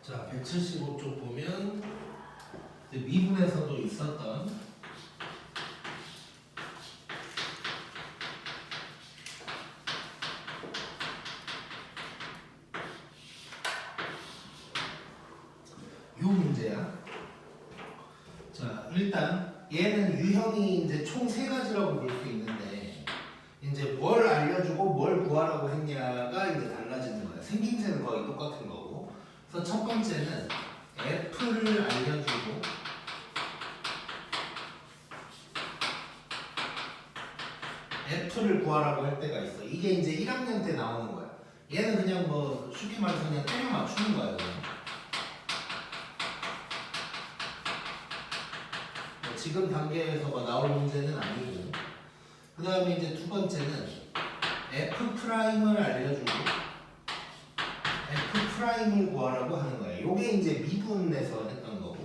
자, 175쪽 보면 이제 미분에서도 있었던 요 문제야. 자, 일단 얘는 유형이 이제 총 세 가지라고 볼 수 있는데 이제 뭘 알려주고 뭘 구하라고 했냐가 이제 달라지는 거야. 생김새는 거의 똑같은 거고. 그래서 첫 번째는 F를 알려주고 F를 구하라고 할 때가 있어. 이게 이제 1학년 때 나오는 거야. 얘는 그냥 뭐 쉽게 말해서 그냥 때려 맞추는 거야. 그냥. 뭐 지금 단계에서가 나올 문제는 아니고. 그 다음에 이제 두 번째는 F'을 알려주고 F'을 구하라고 하는 거야. 요게 이제 미분에서 했던 거고.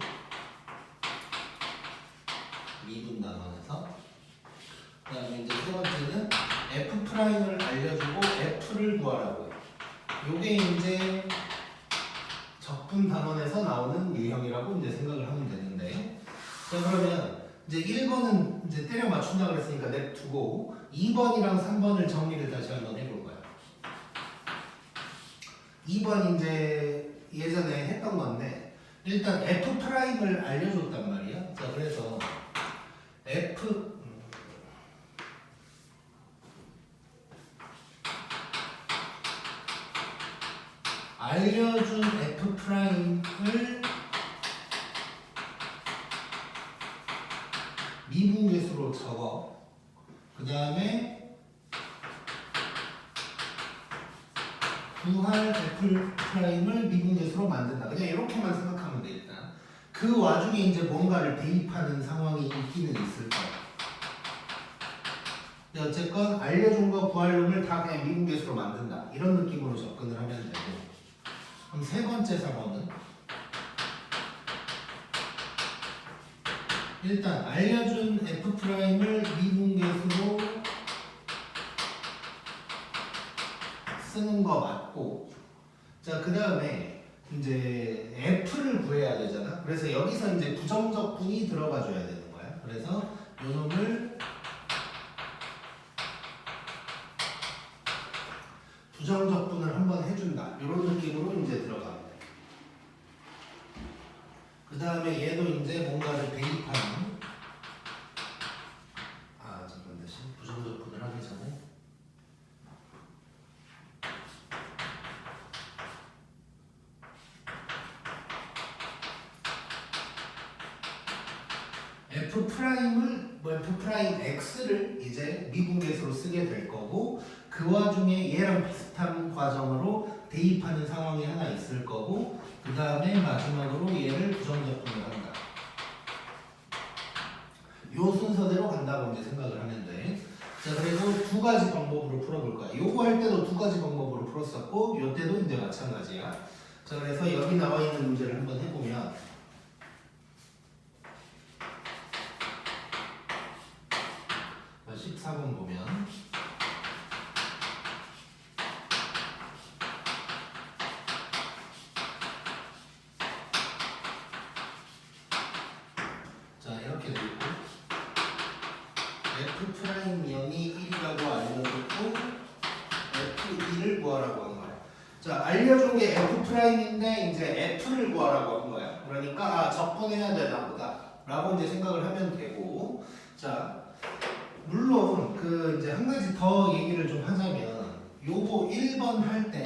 미분 단원에서. 그 다음에 이제 세 번째는 F'을 알려주고 F를 구하라고 해. 요게 이제 적분 단원에서 나오는 유형이라고 이제 생각을 하면 되는데. 자, 그러면 이제 1번은 이제 때려 맞춘다 그랬으니까 냅두고 2번이랑 3번을 정리를 다시 한번 해볼 거야. 2번 이제 예전에 했던 건데 일단 F'을 알려줬단 말이야. 자, 그래서 알려준 F'을 미분계수로 적어. 그 다음에 구할 F'을 미분계수로 만든다. 그냥 이렇게만 생각하면 돼. 일단 그 와중에 이제 뭔가를 대입하는 상황이 있기는 있을 거야. 근데 어쨌건 알려준 거 구할 놈을 다 그냥 미분계수로 만든다. 이런 느낌으로 접근을 하면 되고. 그럼 세 번째 상황은 일단 알려준 F'을 미분계수로 쓰는 거 맞고, 자, 그 다음에 이제 F를 구해야 되잖아. 그래서 여기서 이제 부정적분이 들어가 줘야 되는 거야. 그래서 요 놈을 부정적분을 한번 해준다. 이런 느낌으로 이제 들어가면 돼. 그 다음에 얘도 이제 뭔가를 대입하는. 잠깐 다시 부정적분을 하기 전에. F'X를 이제 미분계수로 쓰게 될 거고, 그 와중에 얘랑 비슷한 과정으로 대입하는 상황이 하나 있을 거고, 그 다음에 마지막으로 얘를 부정적분을 한다. 요 순서대로 간다고 이제 생각을 하면 돼. 자, 그리고 두 가지 방법으로 풀어볼 거야. 요거 할 때도 두 가지 방법으로 풀었었고, 요 때도 이제 마찬가지야. 자, 그래서 여기 나와 있는 문제를 한번 해보면 14번 보면 자, 이렇게 돼 있고 F'형이 1이라고 알려줬고 F2를 구하라고 한 거야. 자, 알려준 게 F'인데 이제 F를 구하라고 한 거야. 그러니까 적분해야 되나 보다 라고 이제 생각을 하면 되고, 자, 물론 그 이제 한 가지 더 얘기를 좀 하자면 요거 1번 할 때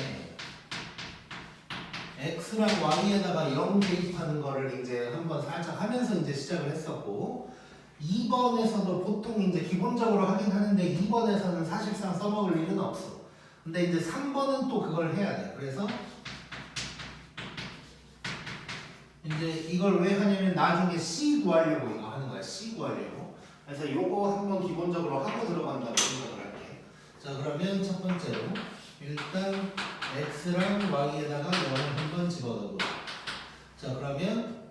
x랑 y에다가 0 대입하는 거를 이제 한번 살짝 하면서 이제 시작을 했었고, 2번에서도 보통 이제 기본적으로 하긴 하는데 2번에서는 사실상 써먹을 일은 없어. 근데 이제 3번은 또 그걸 해야 돼. 그래서 이제 이걸 왜 하냐면 나중에 c 구하려고 이거 하는 거야. c 구하려고. 그래서 요거 한번 기본적으로 하고 들어간다고 생각을 할게. 자, 그러면 첫 번째로 일단 x랑 y에다가 0을 한번 집어넣고, 자, 그러면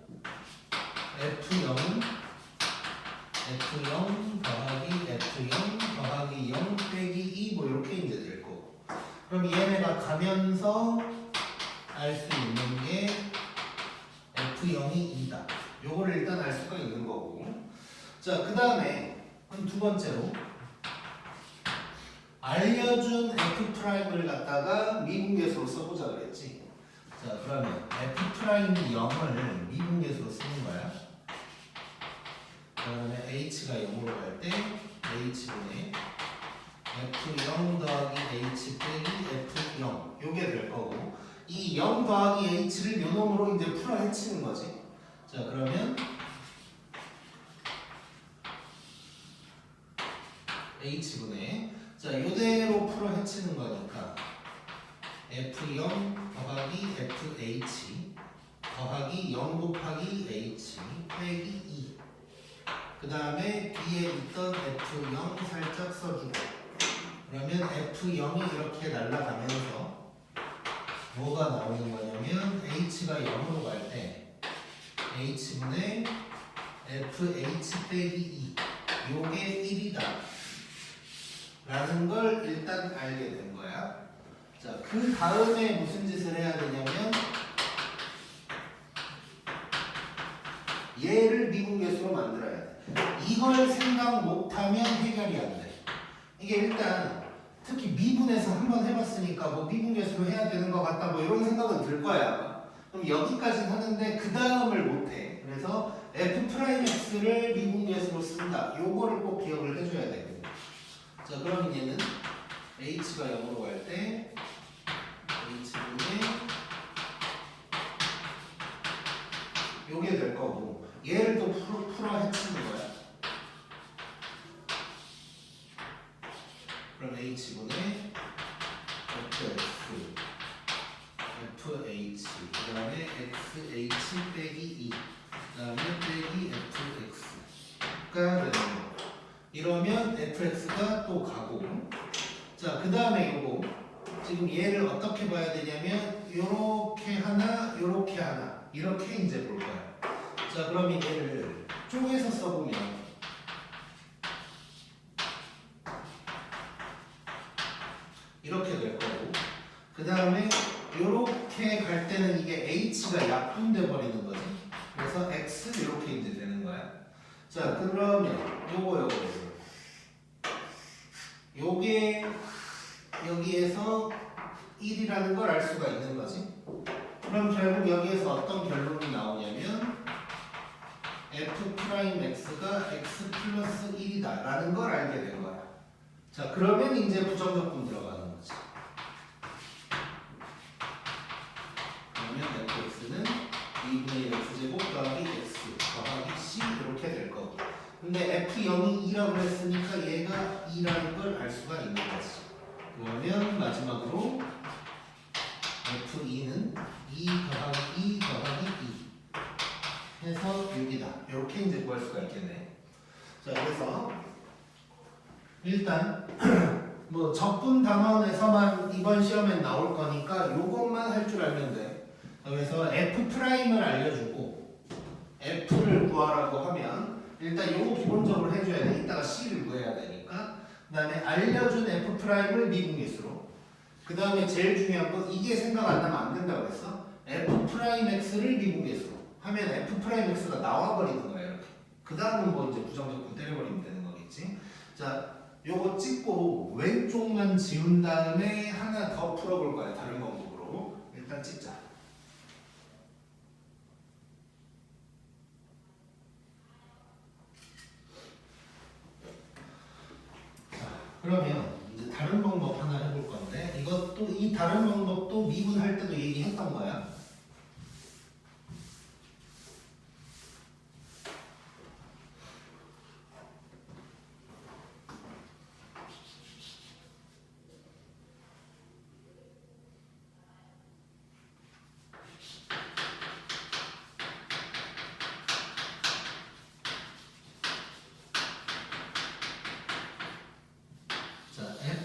f0은 f0 더하기 f0 더하기 0 빼기 2 뭐 이렇게 이제 될 거고, 그럼 얘네가 가면서 알 수 있는 게 요거를 일단 알 수가 있는 거고. 자, 그 다음에 두 번째로 알려준 F'을 갖다가 미분계수로 써보자 그랬지. 자, 그러면 F'0을 미분계수로 쓰는 거야. 그러면 H가 0으로 갈 때 H분의 F0 더하기 H 빼기 F0 요게 될 거고, 이 0 더하기 H를 요 놈으로 이제 풀어 헤치는 거지. 자, 그러면 H분의, 자, 요대로 풀어 헤치는 거니까 F0 더하기 FH 더하기 0 곱하기 H 빼기 2. 그 다음에 뒤에 있던 F0 살짝 써주고, 그러면 F0이 이렇게 날아가면서 뭐가 나오는 거냐면 H가 0으로 갈 때 H분의 FH 빼기 2 요게 1이다 라는 걸 일단 알게 된 거야. 자, 그 다음에 무슨 짓을 해야 되냐면 얘를 미분계수로 만들어야 돼. 이걸 생각 못하면 해결이 안 돼. 이게 일단 특히 미분에서 한번 해봤으니까 뭐 미분계수로 해야 되는 것 같다 뭐 이런 생각은 들 거야. 그럼 여기까지는 하는데 그 다음을 못해. 그래서 F'X를 미분계수로 쓴다. 요거를 꼭 기억을 해줘야 되거든. 자, 그럼 얘는 H가 0으로 갈 때 H분의 요게 될 거고, 얘를 또 풀어 헤치는 거야. 그럼 H분의 FX, FH, 그 다음에 XH 빼기 2, 그 다음에 빼기 FX가 되는 거. 이러면 FX가 또 가고, 자, 그 다음에 요거 지금 얘를 어떻게 봐야 되냐면 요렇게 하나, 요렇게 하나 이렇게 이제 볼 거야. 자, 그러면 얘를 쪼개서 써보면 이렇게 될 거고, 그 다음에 요렇게 갈 때는 이게 H가 약분돼 버리는 거지. 그래서 X 이렇게 이제 되는 거야. 자, 그러면 요게 여기에서 1이라는 걸 알 수가 있는 거지. 그럼 결국 여기에서 어떤 결론이 나오냐면 F'X가 X 플러스 1이다 라는 걸 알게 된 거야. 자, 그러면 이제 부정적분 들어가는 거지. 그러면 Fx는 2분의 1 X제곱 더하기 X 더하기 C 이렇게 될 거고, 근데 F0이 2라고 했으니까 얘가 2라는 걸 알 수가 있는 거지. 그러면 마지막으로 F2는 2 더하기 2 더하기 2 해서 6이다. 이렇게 이제 구할 수가 있겠네. 자, 그래서 일단 뭐 적분 단원에서만 이번 시험엔 나올 거니까 요것만 할 줄 알면 돼. 그래서 F'을 알려주고 F를 구하라고 하면 일단 요거 기본적으로 해줘야 돼. 이따가 C를 구해야 되니까. 그 다음에 알려준 F'을 미분계수로, 그 다음에 제일 중요한 건 이게 생각 안 나면 안 된다고 했어. F'X를 미분계수로 하면 F'X가 나와버리는 거야. 이렇게. 그 다음은 뭐 이제 부정적분 때려버리면 되는 거겠지. 자, 요거 찍고 왼쪽만 지운 다음에 하나 더 풀어볼 거야. 다른 방법으로. 일단 찍자. 그러면 이제 다른 방법 하나 해볼 건데, 이것도 이 다른 방법도 미분할 때도 얘기했던 거야.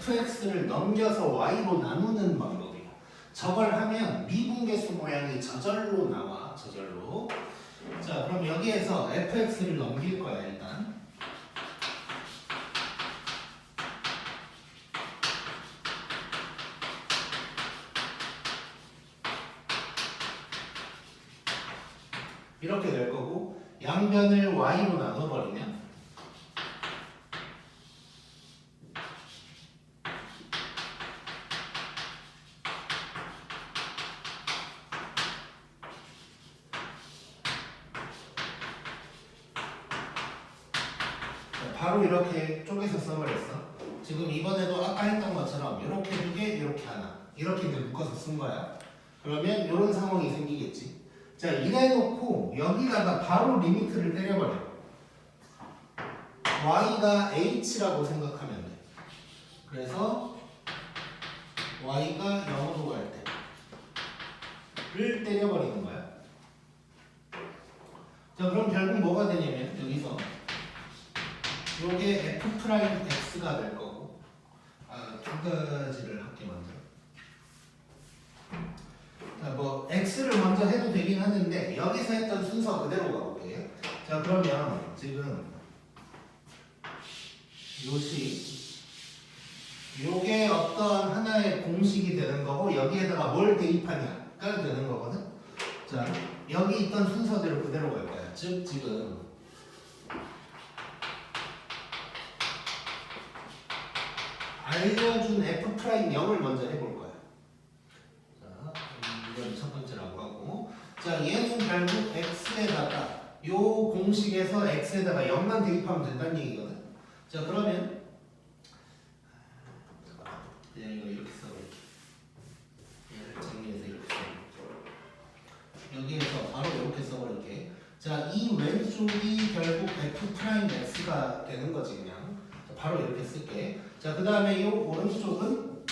fx를 넘겨서 y로 나누는 방법이야. 저걸 하면 미분계수 모양이 저절로 나와. 저절로. 자, 그럼 여기에서 fx를 넘길 거야. 일단 이렇게 될 거고, 양변을 y로 나눠버리면 바로 이렇게 쪼개서 써버렸어. 지금 이번에도 아까 했던 것처럼 이렇게 두 개, 이렇게 하나 이렇게 이제 묶어서 쓴 거야. 그러면 이런 상황이 생기겠지. 자, 이래놓고 여기다가 바로 리미트를 때려버려. y가 h라고 생각하면 돼. 그래서 y가 0으로 갈 때를 때려버리는 거야. 자, 그럼 결국 뭐가 되냐면 여기서 요게 f 프라임 x가 될 거고, 두 가지를 할게 먼저. 자, 뭐 x를 먼저 해도 되긴 하는데 여기서 했던 순서 그대로 가볼게요. 자, 그러면 지금 요식 요게 어떤 하나의 공식이 되는 거고 여기에다가 뭘 대입하냐가 되는 거거든. 자, 여기 있던 순서대로 그대로 갈 거야. 즉 지금 알려준 f 프라임 0을 먼저 해볼 거야. 자, 이건 첫 번째라고 하고, 자, 얘는 결국 x에다가 요 공식에서 x에다가 0만 대입하면 된다는 얘기거든. 자, 그러면 이거 이렇게 써볼게. 얘를 정리해서 이렇게 써볼게. 여기에서 바로 이렇게 써버릴게. 자, 이 왼쪽이 결국 f 프라임 x가 되는 거지 그냥. 자, 바로 이렇게 쓸게. 자, 그 다음에 이 오른쪽은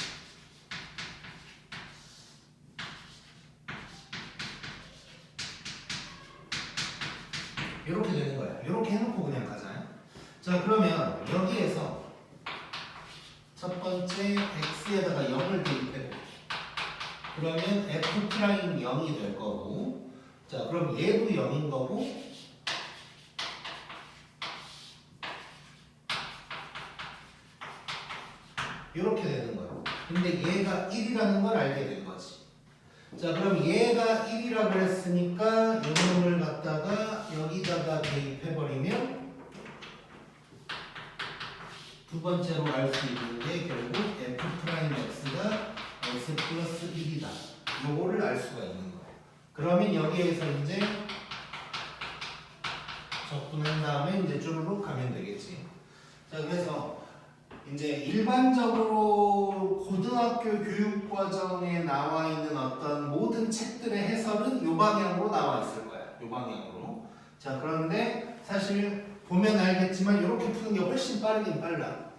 이렇게 되는 거야. 이렇게 해놓고 그냥 가자. 자, 그러면 여기에서 첫 번째 x에다가 0을 대입해볼게. 그러면 f 프라임 0이 될 거고, 자, 그럼 얘도 0인 거고, 이렇게 되는 거야. 근데 얘가 1이라는 걸 알게 된 거지. 자, 그럼 얘가 1이라고 했으니까 이 놈을 갖다가 여기다가 대입해버리면 두 번째로 알 수 있는 게 결국 f 프라임 x가 x 플러스 1이다. 요거를 알 수가 있는 거야. 그러면 여기에서 이제 적분한 다음에 이제 쭈르륵 가면 되겠지. 자, 그래서 이제 일반적으로 고등학교 교육 과정에 나와 있는 어떤 모든 책들의 해설은 이 방향으로 나와 있을 거야. 이 방향으로. 자, 그런데 사실 보면 알겠지만 이렇게 푸는 게 훨씬 빠르긴 빨라.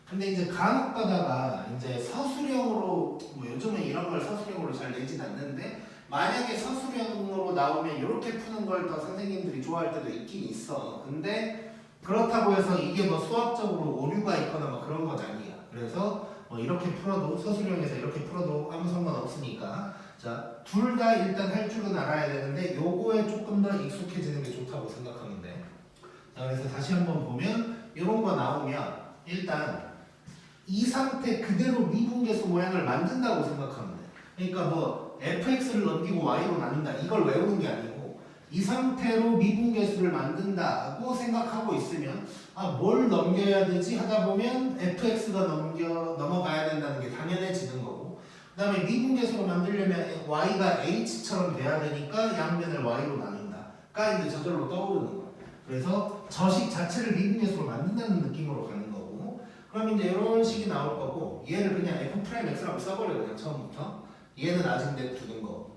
근데 이제 간혹 가다가 이제 서술형으로, 뭐 요즘은 이런 걸 서술형으로 잘 내진 않는데, 만약에 서술형으로 나오면 이렇게 푸는 걸 더 선생님들이 좋아할 때도 있긴 있어. 근데 그렇다고 해서 이게 뭐 수학적으로 오류가 있거나 뭐 그런 건 아니야. 그래서 뭐 이렇게 풀어도, 서술형에서 이렇게 풀어도 아무 상관 없으니까, 자, 둘 다 일단 할 줄은 알아야 되는데 요거에 조금 더 익숙해지는 게 좋다고 생각하면 돼. 자, 그래서 다시 한번 보면 이런 거 나오면 일단 이 상태 그대로 미분계수 모양을 만든다고 생각하면 돼. 그러니까 뭐 fx를 넘기고 y로 나눈다 이걸 외우는 게 아니고, 이 상태로 미분계수를 만든다고 생각하고 있으면 뭘 넘겨야 되지 하다 보면 fx가 넘어가야 된다는 게 당연해지는 거고, 그 다음에 미분계수로 만들려면 y가 h처럼 돼야 되니까 양변을 y로 나눈다가 이제 저절로 떠오르는 거야. 그래서 저식 자체를 미분계수로 만든다는 느낌으로 가는 거고, 그럼 이제 이런 식이 나올 거고, 얘를 그냥 f 프라임 x라고 써버려. 그냥 처음부터 얘는 아직 내두는 거.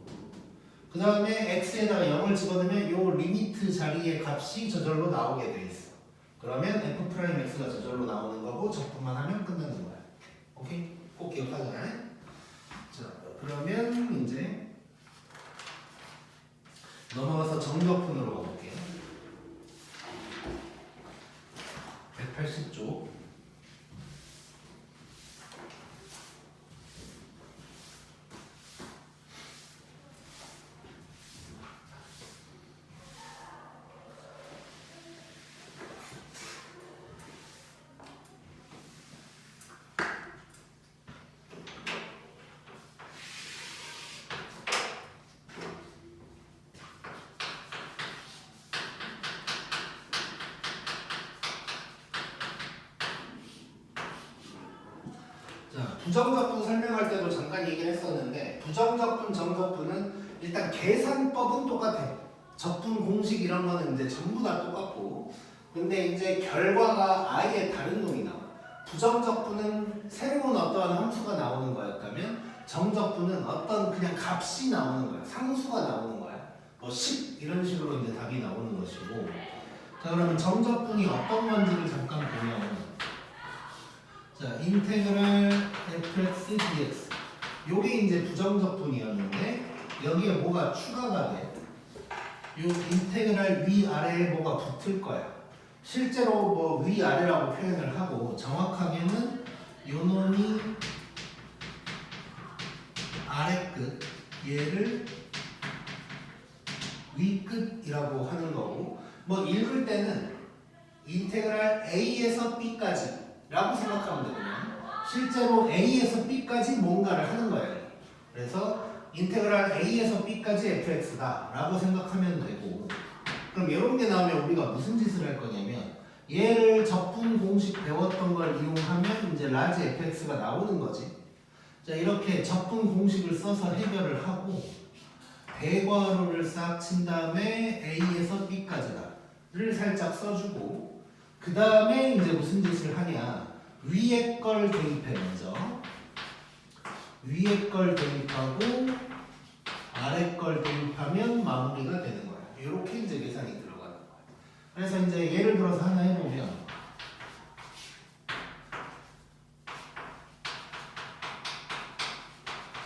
그 다음에 x에다가 0을 집어넣으면 요 리미트 자리의 값이 저절로 나오게 돼 있어. 그러면 f 프라임 x가 저절로 나오는 거고 적분만 하면 끝나는 거야. 오케이? 꼭 기억하자. 자, 그러면 이제 넘어가서 정적분으로 가볼게요. 180쪽. 자, 부정적분 설명할 때도 잠깐 얘기를 했었는데 부정적분, 정적분은 일단 계산법은 똑같아. 적분 공식 이런 거는 이제 전부 다 똑같고 근데 이제 결과가 아예 다른 놈이 나와. 부정적분은 새로운 어떠한 함수가 나오는 거였다면 정적분은 어떤 그냥 값이 나오는 거야. 상수가 나오는 거야. 뭐 10 이런 식으로 이제 답이 나오는 것이고 자 그러면 정적분이 어떤 건지를 잠깐 보면 자 인테그랄 fx dx 요게 이제 부정적분이었는데 여기에 뭐가 추가가 돼. 요 인테그랄 위아래에 뭐가 붙을 거야. 실제로 뭐 위아래라고 표현을 하고 정확하게는 요 놈이 아래끝 얘를 위끝이라고 하는 거고 뭐 읽을 때는 인테그랄 a에서 b까지 라고 생각하면 되거든요. 실제로 a에서 b까지 뭔가를 하는 거예요. 그래서 인테그랄 a에서 b까지 fx다 라고 생각하면 되고 그럼 이런 게 나오면 우리가 무슨 짓을 할 거냐면 얘를 적분 공식 배웠던 걸 이용하면 이제 라지 fx가 나오는 거지. 자 이렇게 적분 공식을 써서 해결을 하고 대괄호를 싹 친 다음에 a에서 b까지다를 살짝 써주고 그 다음에 이제 무슨 짓을 하냐 위에 걸 대입해 먼저 위에 걸 대입하고 아래 걸 대입하면 마무리가 되는 거야. 이렇게 이제 계산이 들어가는 거야. 그래서 이제 예를 들어서 하나 해보면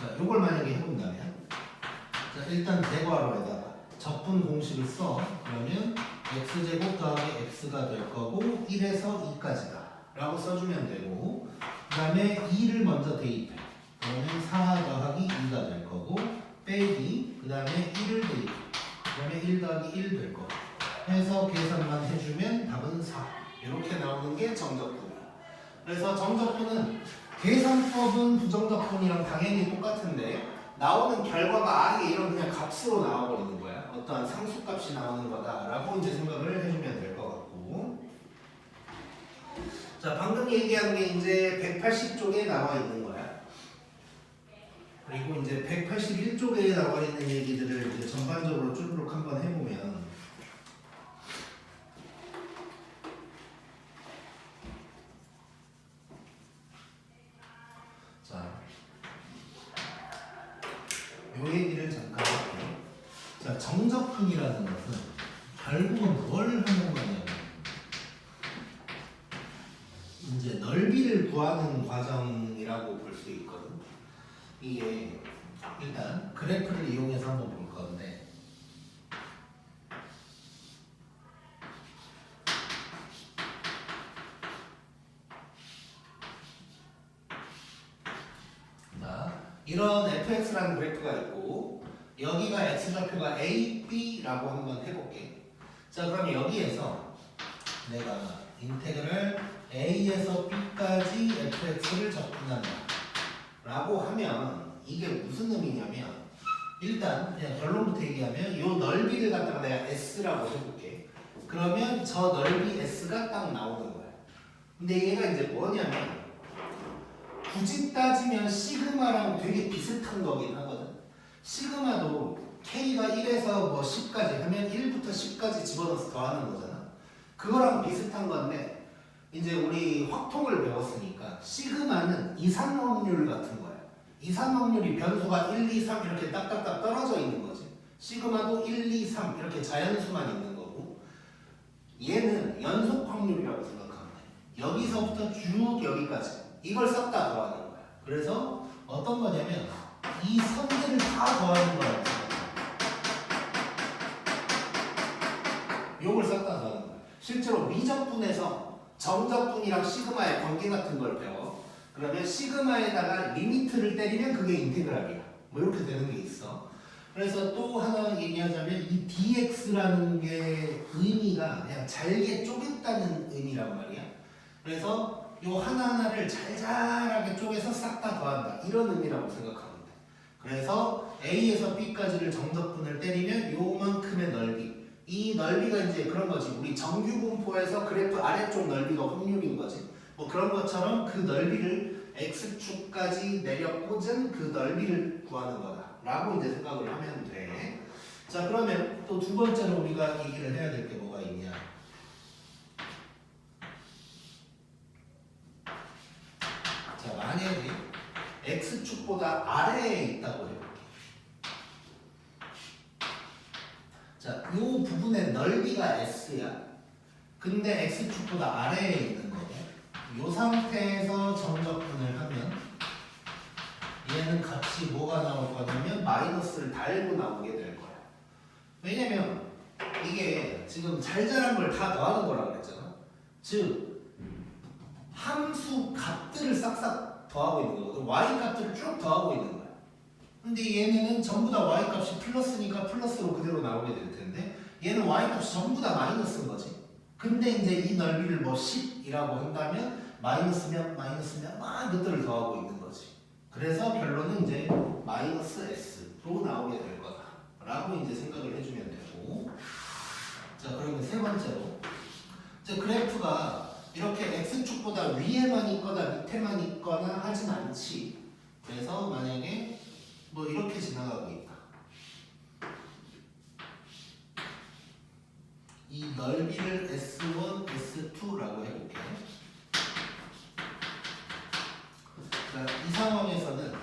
자 요걸 만약에 해본다면 자 일단 대괄호에다가 적분 공식을 써. 그러면 x제곱 더하기 x가 될 거고 1에서 2까지다 라고 써주면 되고 그 다음에 2를 먼저 대입해. 그러면 4 더하기 2가 될 거고 빼기 그 다음에 1을 대입해. 그 다음에 1 더하기 1 될 거고 해서 계산만 해주면 답은 4 이렇게 나오는 게 정적분이야. 그래서 정적분은 계산법은 부정적분이랑 당연히 똑같은데 나오는 결과가 아예 이런 그냥 값으로 나와버리는 거야. 어떠한 상수값이 나오는 거다라고 이제 생각을 해주면 될 것 같고 자 방금 얘기한 게 이제 180쪽에 나와 있는 거야. 그리고 이제 181쪽에 나와 있는 얘기들을 이제 전반적으로 쭈루룩 한번 해보면 자, 요 얘기를 잠깐 할게요. 자, 정적분이라는 것은 결국은 뭘 하는 거냐면 이제 넓이를 구하는 과정이라고 볼 수 있거든. 이게 일단 그래프를 이용해서 한번 볼 건데 자, 이런 fx라는 그래프가 있고 여기가 x좌표가 a, b라고 한번 해볼게. 자 그럼 여기에서 내가 인테그랄 a에서 b까지 fx를 적분한다 라고 하면 이게 무슨 의미냐면 일단 그냥 결론부터 얘기하면 이 넓이를 갖다가 내가 s라고 해볼게. 그러면 저 넓이 s가 딱 나오는 거야. 근데 얘가 이제 뭐냐면 굳이 따지면 시그마랑 되게 비슷한 거긴 하거든. 시그마도 k가 1에서 뭐 10까지 하면 1부터 10까지 집어넣어서 더하는 거잖아. 그거랑 비슷한 건데 이제 우리 확통을 배웠으니까 시그마는 이산 확률 같은 거야. 이산 확률이 변수가 1, 2, 3 이렇게 딱딱딱 떨어져 있는 거지. 시그마도 1, 2, 3 이렇게 자연수만 있는 거고 얘는 연속 확률이라고 생각하면 돼. 여기서부터 쭉 여기까지 이걸 싹 다 더하는 거야. 그래서 어떤 거냐면 이 선들을 다 더하는 거라고 생각해. 요걸 싹 다 더하는 거야. 실제로 미적분에서 정적분이랑 시그마의 관계 같은 걸 배워. 그러면 시그마에다가 리미트를 때리면 그게 인테그랄이야. 뭐 이렇게 되는 게 있어. 그래서 또 하나 얘기하자면 이 dx라는 게 의미가 그냥 잘게 쪼갰다는 의미란 말이야. 그래서 요 하나하나를 잘잘하게 쪼개서 싹 다 더한다. 이런 의미라고 생각하면 돼. 그래서 A에서 B까지를 정적분을 때리면 요만큼의 넓이. 이 넓이가 이제 그런 거지. 우리 정규분포에서 그래프 아래쪽 넓이가 확률인 거지. 뭐 그런 것처럼 그 넓이를 x축까지 내려 꽂은 그 넓이를 구하는 거다 라고 이제 생각을 하면 돼. 자, 그러면 또 두 번째로 우리가 얘기를 해야 될 게 뭐가 있냐. 자, 만약에 x축보다 아래에 있다고 해볼게. 자, 이 부분의 넓이가 s야. 근데 x축보다 아래에 있는 거고, 이 상태에서 정적분을 하면 얘는 값이 뭐가 나올 거냐면 마이너스를 달고 나오게 될 거야. 왜냐면 이게 지금 잘 자란 걸 다 더하는 거라고 그랬잖아. 즉 함수 값들을 싹싹 더하고 있는 거거든. y 값들을 쭉 더하고 있는 거야. 근데 얘네는 전부 다 y 값이 플러스니까 플러스로 그대로 나오게 될 텐데, 얘는 y 값이 전부 다 마이너스인 거지. 근데 이제 이 넓이를 뭐 10이라고 한다면 마이너스면 막 이것들을 더하고 있는 거지. 그래서 결론은 이제 마이너스 s로 나오게 될 거다 라고 이제 생각을 해주면 되고. 자, 그러면 세 번째로, 자, 그래프가 이렇게 x축보다 위에만 있거나 밑에만 있거나 하진 않지. 그래서 만약에 뭐 이렇게 지나가고 있다. 이 넓이를 S1, S2라고 해볼게. 자, 이 상황에서는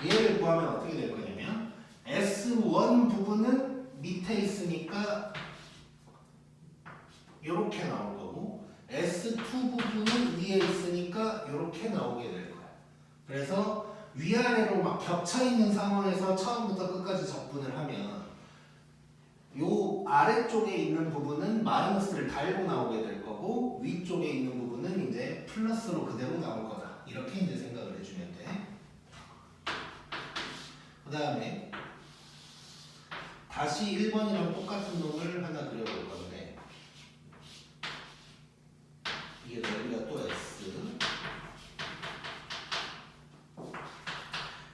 얘를 구하면 어떻게 될 거냐면 S1 부분은 밑에 있으니까 이렇게 나올 거고, S2 부분은 위에 있으니까 이렇게 나오게 될 거야. 그래서 위아래로 막 겹쳐있는 상황에서 처음부터 끝까지 적분을 하면 요 아래쪽에 있는 부분은 마이너스를 달고 나오게 될 거고, 위쪽에 있는 부분은 이제 플러스로 그대로 나올 거다. 이렇게 이제 생각을 해주면 돼. 그 다음에 다시 1번이랑 똑같은 놈을 하나 그려볼 건데, 이게 넓이가 또 S.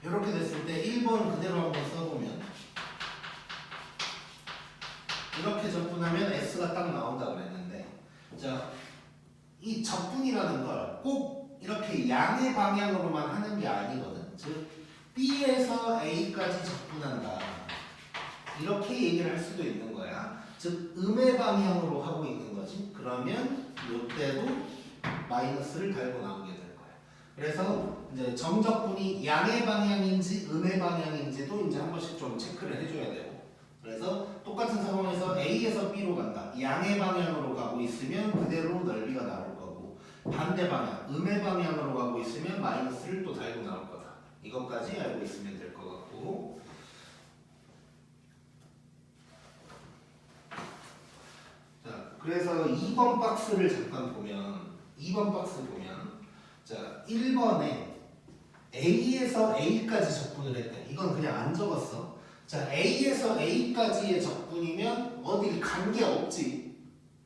이렇게 됐을 때 1번 그대로 한번 써보면 이렇게 적분하면 S가 딱 나온다고 그랬는데, 자, 이 적분이라는 걸 꼭 이렇게 양의 방향으로만 하는 게 아니거든. 즉 B에서 A까지 적분한다 이렇게 얘기를 할 수도 있는 거야. 즉 음의 방향으로 하고 있는 거지. 그러면 이때도 마이너스를 달고 나오게 될 거야. 그래서 이제 정적분이 양의 방향인지 음의 방향인지도 이제 한 번씩 좀 체크를 해줘야 되고. 그래서 똑같은 상황에서 A에서 B로 간다. 양의 방향으로 가고 있으면 그대로 넓이가 나올 거고, 반대 방향, 음의 방향으로 가고 있으면 마이너스를 또 달고 나올 거다. 이것까지 알고 있으면 될 것 같고. 자, 그래서 2번 박스를 잠깐 보면, 2번 박스 보면, 자, 1번에 A에서 A까지 적분을 했대. 이건 그냥 안 적었어. 자, A에서 A까지의 적분이면 어디 관계 없지.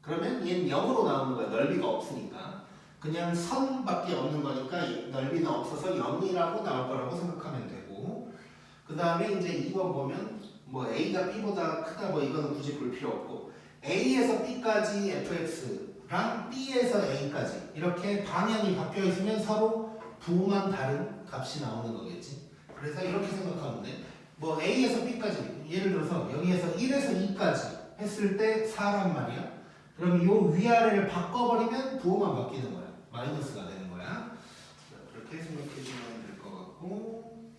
그러면 얘는 0으로 나오는 거야. 넓이가 없으니까. 그냥 선밖에 없는 거니까 넓이는 없어서 0이라고 나올 거라고 생각하면 되고. 그 다음에 이제 2번 보면 뭐 A가 B보다 크다 뭐 이거는 굳이 볼 필요 없고, A에서 B까지 fx랑 B에서 A까지 이렇게 방향이 바뀌어 있으면 서로 부호만 다른 값이 나오는 거겠지. 그래서 이렇게 생각하면 돼. 뭐 A에서 B까지, 예를 들어서 여기에서 1에서 2까지 했을 때 4란 말이야. 그럼 이 위아래를 바꿔버리면 부호만 바뀌는 거야. 마이너스가 되는 거야. 자, 그렇게 생각해 주면 될 것 같고,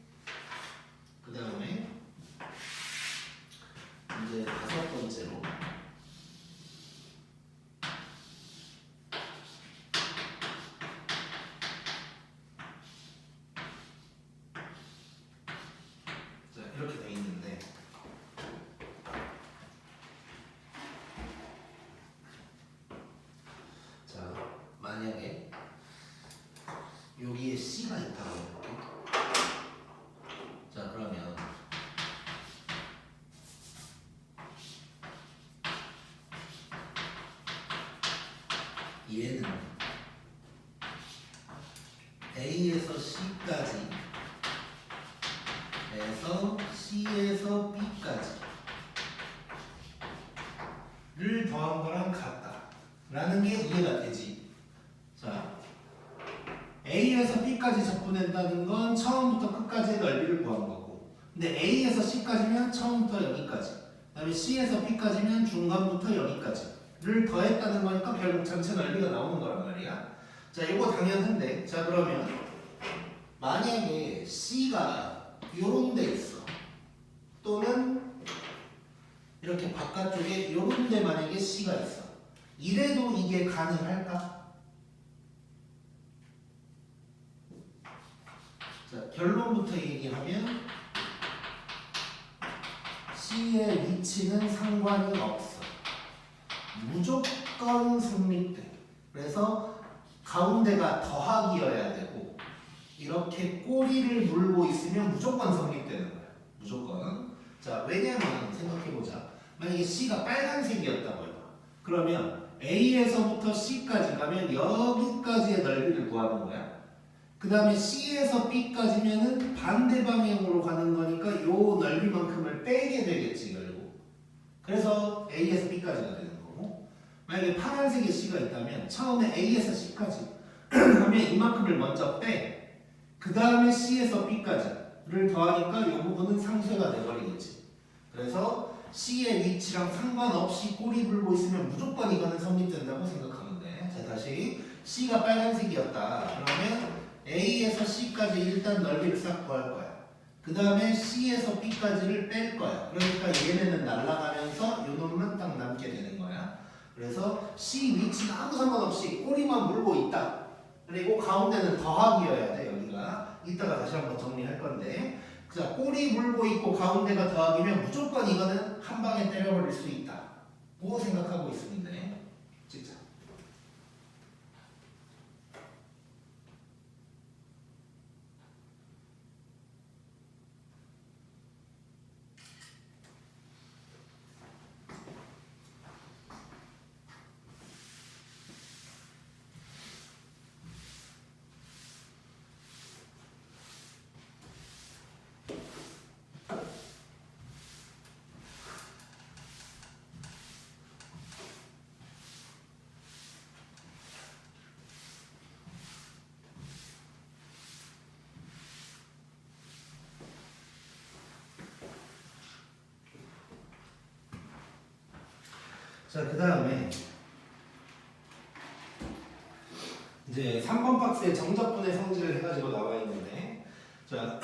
그 다음에 이제 5번째로 이렇게 돼 있는데, 자, 만약에 여기에 C가 있다고 해볼게. 자, 그러면 얘는 A에서 C까지 에서 C에서 B까지를 더한 거랑 같다 라는 게 이해가 되지. 자, A에서 B까지 접근한다는 건 처음부터 끝까지의 넓이를 구한 거고, 근데 A에서 C까지면 처음부터 여기까지, 그 다음에 C에서 B까지면 중간부터 여기까지를 더했다는 거니까 결국 전체 넓이가 나오는 거란 말이야. 자, 이거 당연한데, 자 그러면 만약에 C가 요런 데 있어, 또는 이렇게 바깥쪽에 요런 데 만약에 C가 있어, 이래도 이게 가능할까? 자, 결론부터 얘기하면 C의 위치는 상관이 없어. 무조건 성립돼. 그래서 가운데가 더하기여야 되고, 이렇게 꼬리를 물고 있으면 무조건 성립되는 거야. 무조건. 자, 왜냐면 생각해보자. 만약에 C가 빨간색이었다고 해봐. 그러면 A에서부터 C까지 가면 여기까지의 넓이를 구하는 거야. 그 다음에 C에서 B까지면은 반대 방향으로 가는 거니까 요 넓이만큼을 빼게 되겠지, 결국. 그래서 A에서 B까지가 되는 거고, 만약에 파란색의 C가 있다면 처음에 A에서 C까지 하면 이만큼을 먼저 빼. 그 다음에 C에서 B까지를 더하니까 이 부분은 상쇄가 돼버리겠지. 그래서 C의 위치랑 상관없이 꼬리 물고 있으면 무조건 이거는 성립된다고 생각하면 돼. 자, 다시 C가 빨간색이었다. 그러면 A에서 C까지 일단 넓이를 싹 구할 거야. 그 다음에 C에서 B까지를 뺄 거야. 그러니까 얘네는 날아가면서 요 놈만 딱 남게 되는 거야. 그래서 C 위치는 아무 상관없이 꼬리만 물고 있다. 그리고 가운데는 더하기여야 돼, 여기가. 이따가 다시 한번 정리할 건데, 자, 꼬리 물고 있고 가운데가 더하기면 무조건 이거는 한 방에 때려버릴 수 있다. 뭐 생각하고 있으면 돼. 찍자. 자, 그 다음에 이제 3번 박스에 정적분의 성질을 해가지고 나와 있는데, 자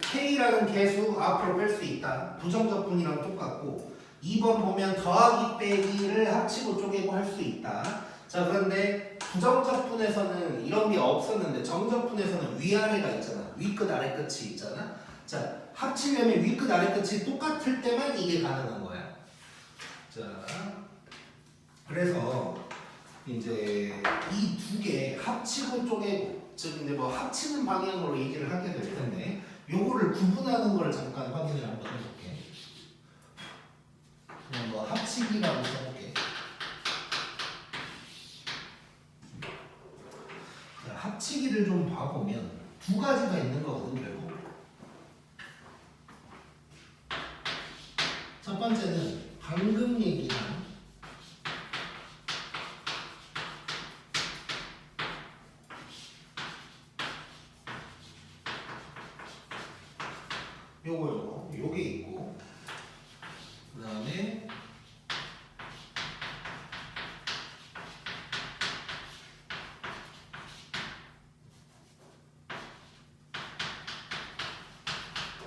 K라는 개수 앞으로 뺄 수 있다. 부정적분이랑 똑같고, 2번 보면 더하기 빼기를 합치고 쪼개고 할 수 있다. 자, 그런데 부정적분에서는 이런 게 없었는데 정적분에서는 위아래가 있잖아. 위끝 아래 끝이 있잖아. 자, 합치려면 위끝 아래 끝이 똑같을 때만 이게 가능한 거야. 자, 그래서 이제 이 두 개 합치고 쪼개고, 즉 이제 뭐 합치는 방향으로 얘기를 하게 될 텐데, 요거를 구분하는 걸 잠깐 확인을 한번 해볼게. 그냥 뭐 합치기라고 써볼게. 자, 합치기를 좀 봐보면 두 가지가 있는 거거든, 결국. 첫 번째는 방금 얘기한 요게 있고, 그 다음에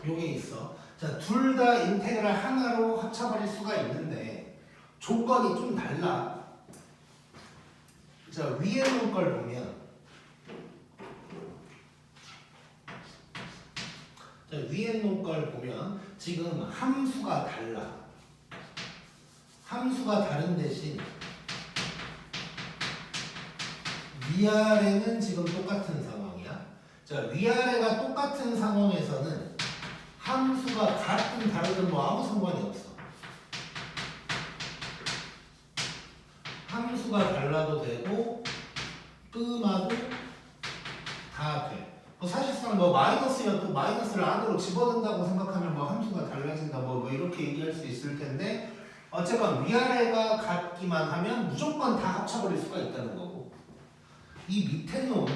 요게 있어. 자, 둘 다 인테그랄 하나로 합쳐버릴 수가 있는데 조건이 좀 달라. 자, 위에 놓은 걸 보면, 자, 위에 놓은 걸 보면 지금 함수가 달라. 함수가 다른 대신 위아래는 지금 똑같은 상황이야. 자, 위아래가 똑같은 상황에서는 함수가 같든 다르든 뭐 아무 상관이 없어. 함수가 달라도 되고 끔아도 다 돼. 뭐 사실상 뭐 마이너스여도 마이너스를 안으로 집어넣는다고 생각하면 뭐 함수가 달라진다 뭐 이렇게 얘기할 수 있을 텐데, 어쨌건 위아래가 같기만 하면 무조건 다 합쳐버릴 이 밑에 놈은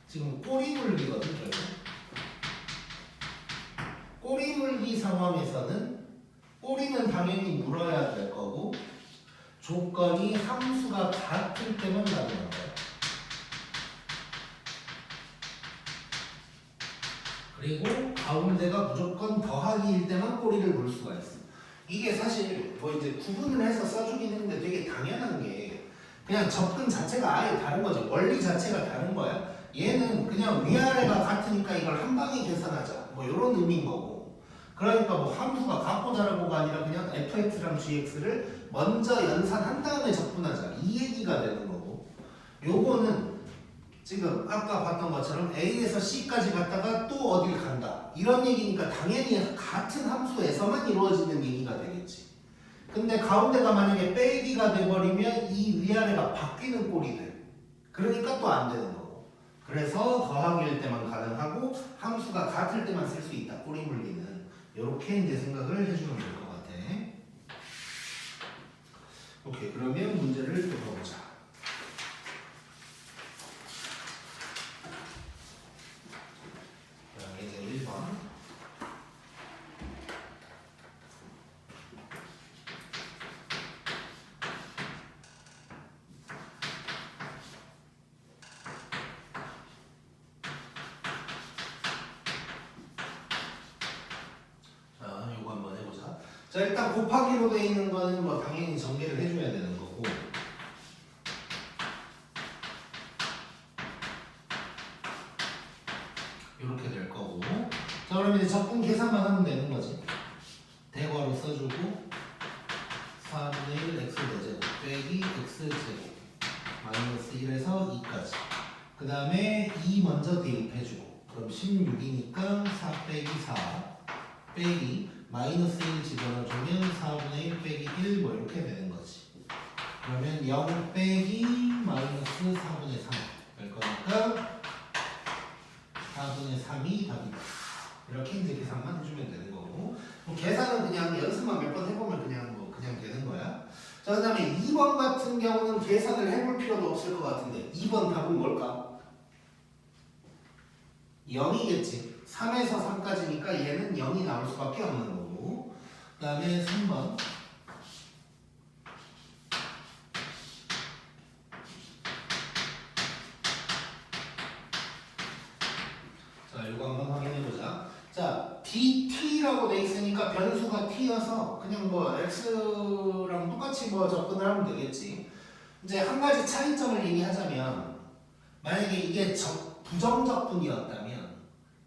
지금 꼬리 물기거든. 결국 꼬리 물기 상황에서는 꼬리는 당연히 물어야 될 거고 조건이 함수가 같을 때만 나오는 거예요. 그리고 가운데가 무조건 더하기일 때만 꼬리를 물 수가 있어. 이게 사실 뭐 이제 구분을 해서 써주긴 했는데 되게 당연한 게 그냥 접근 자체가 아예 다른 거죠. 원리 자체가 다른 거야. 얘는 그냥 위아래가 같으니까 이걸 한 방에 계산하자. 뭐 이런 의미인 거고. 그러니까 뭐 함수가 같고 다르고가 아니라 그냥 fx랑 gx를 먼저 연산한 다음에 접근하자. 이 얘기가 되는 거고. 요거는 지금 아까 봤던 것처럼 A에서 C까지 갔다가 또 어딜 간다 이런 얘기니까 당연히 같은 함수에서만 이루어지는 얘기가 되겠지. 근데 가운데가 만약에 빼기가 돼버리면 이 위아래가 바뀌는 꼴이들 그러니까 또 안 되는 거고. 그래서 더하기일 때만 가능하고 함수가 같을 때만 쓸 수 있다. 꼬리 물기는 이렇게 이제 생각을 해주면 될 것 같아. 오케이, 그러면 문제를 또 봐보자. 자, 일단 곱하기로 돼 있는 거는 뭐 당연히 전개를 해줘야 되는 거고. 이렇게 될 거고. 자, 그러면 이제 적분 계산만 하면 되는 거지. 대괄호 써주고 4분의 1 x 제곱 빼기 x 제곱 마이너스 1에서 2까지. 그 다음에 2 먼저 대입해주고. 그럼 16이니까 4 빼기 4 빼기 마이너스 1 집어넣어주면 4분의 1 빼기 1 뭐 이렇게 되는 거지. 그러면 0 빼기 마이너스 4분의 3 될 거니까 4분의 3이 답이다. 이렇게 이제 계산만 해주면 되는 거고. 뭐 계산은 그냥 연습만 몇 번 해보면 그냥 되는 거야. 자, 그 다음에 2번 같은 경우는 계산을 해볼 필요도 없을 것 같은데 2번 답은 뭘까? 0이겠지. 3에서 3까지니까 얘는 0이 나올 수밖에 없는 거고. 그 다음에 3번. 자, 이거 한번 확인해보자. 자, dt라고 돼 있으니까 변수가 t여서 그냥 뭐 x랑 똑같이 뭐 접근을 하면 되겠지. 이제 한 가지 차이점을 얘기하자면 만약에 이게 부정적분이었다면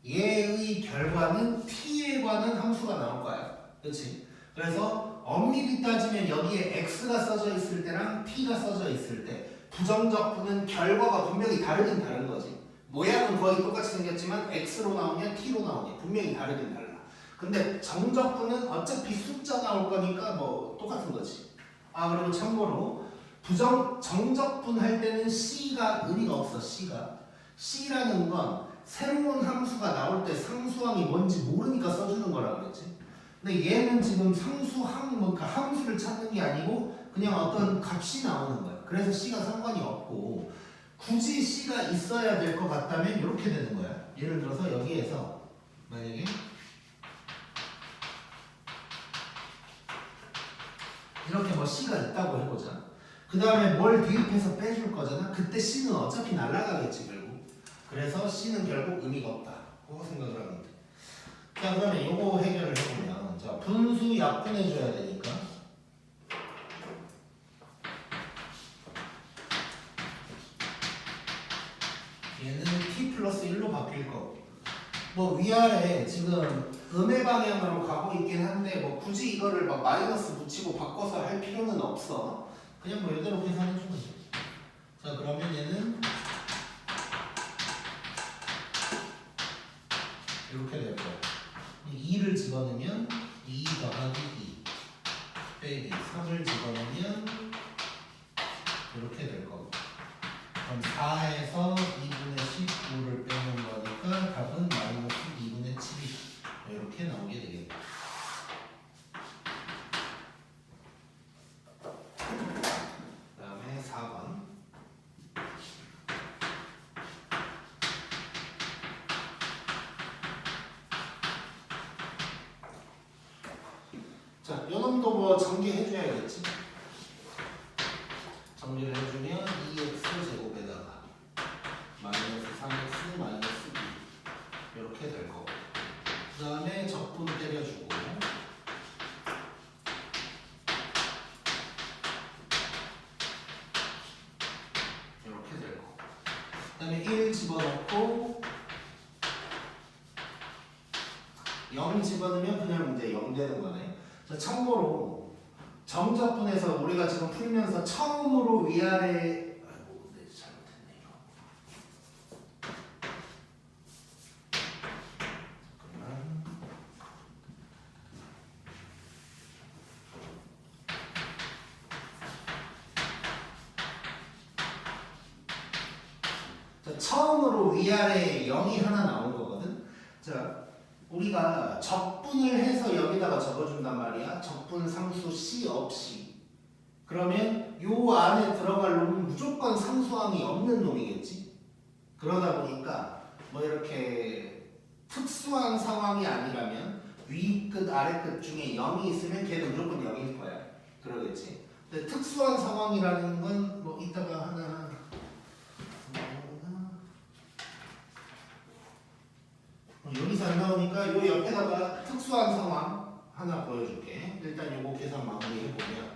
얘의 결과는 t에 관한 함수가 나올 거야. 그렇지? 그래서 엄밀히 따지면 여기에 x가 써져 있을 때랑 t가 써져 있을 때 부정적분은 결과가 분명히 다르긴 다른 거지. 모양은 거의 똑같이 생겼지만 x로 나오냐 t로 나오냐 분명히 다르긴 달라. 근데 정적분은 어차피 숫자 나올 거니까 뭐 똑같은 거지. 아, 그리고 참고로 정적분 할 때는 c가 의미가 없어. c라는 건 새로운 함수가 나올 때 상수항이 뭔지 모르니까 써주는 거라 그랬지. 근데 얘는 지금 그러니까 함수를 찾는 게 아니고 그냥 어떤 값이 나오는 거야. 그래서 c가 상관이 없고 굳이 c가 있어야 될 것 같다면 이렇게 되는 거야. 예를 들어서 여기에서 만약에 이렇게 뭐 c가 있다고 해보자. 그 다음에 뭘 대입해서 빼줄 거잖아. 그때 c는 어차피 날아가겠지 결국. 그래서 c는 결국 의미가 없다. 그거 생각을 하면 돼. 자, 그러면 요거 해결을 해보면 자, 분수 약분해줘야 되니까 얘는 t 플러스 1로 바뀔 거고 뭐 위아래 지금 음의 방향으로 가고 있긴 한데 뭐 굳이 이거를 막 마이너스 붙이고 바꿔서 할 필요는 없어. 그냥 뭐 이대로 계산해주면 돼. 자, 그러면 얘는 이렇게 될 거야. 2를 집어넣으면 2 더하기 2 빼기 3을 집어넣으면 이렇게 될 거고. 그럼 4에서 2분의 19를 빼는 거니까 답은 마이너스 2분의 7이 이렇게 나오게 되겠다. 그 다음에 4번. 자, 요놈도 뭐 전개해줘야겠지. 정리를 해주면 2x 제곱에다가 마이너스 3x 마이너스 2 이렇게 될 거고, 그 다음에 적분 때려주고 이렇게 될 거고, 그 다음에 1 집어넣고 0 집어넣으면 그냥 이제 0 되는 거네. 자, 참고로 정적분에서 우리가 지금 풀면서 처음으로 위아래, 아이고, 네, 잘못했네 이거. 잠깐만. 자, 처음으로 위아래 0이 하나 나온 거거든. 자, 우리가 적분을 해서 여기다가 적어준단 말이야. 적분 상수 C 없이. 그러면 요 안에 들어갈 놈은 무조건 상수항이 없는 놈이겠지. 그러다 보니까 뭐 이렇게 특수한 상황이 아니라면 위 끝 아래 끝 중에 0이 있으면 걔는 무조건 0일 거야. 그러겠지. 근데 특수한 상황이라는 건 뭐 이따가 하나 여기서 안 나오니까 요 옆에다가 특수한 상황 하나 보여줄게. 일단 요거 계산 마무리 해보면,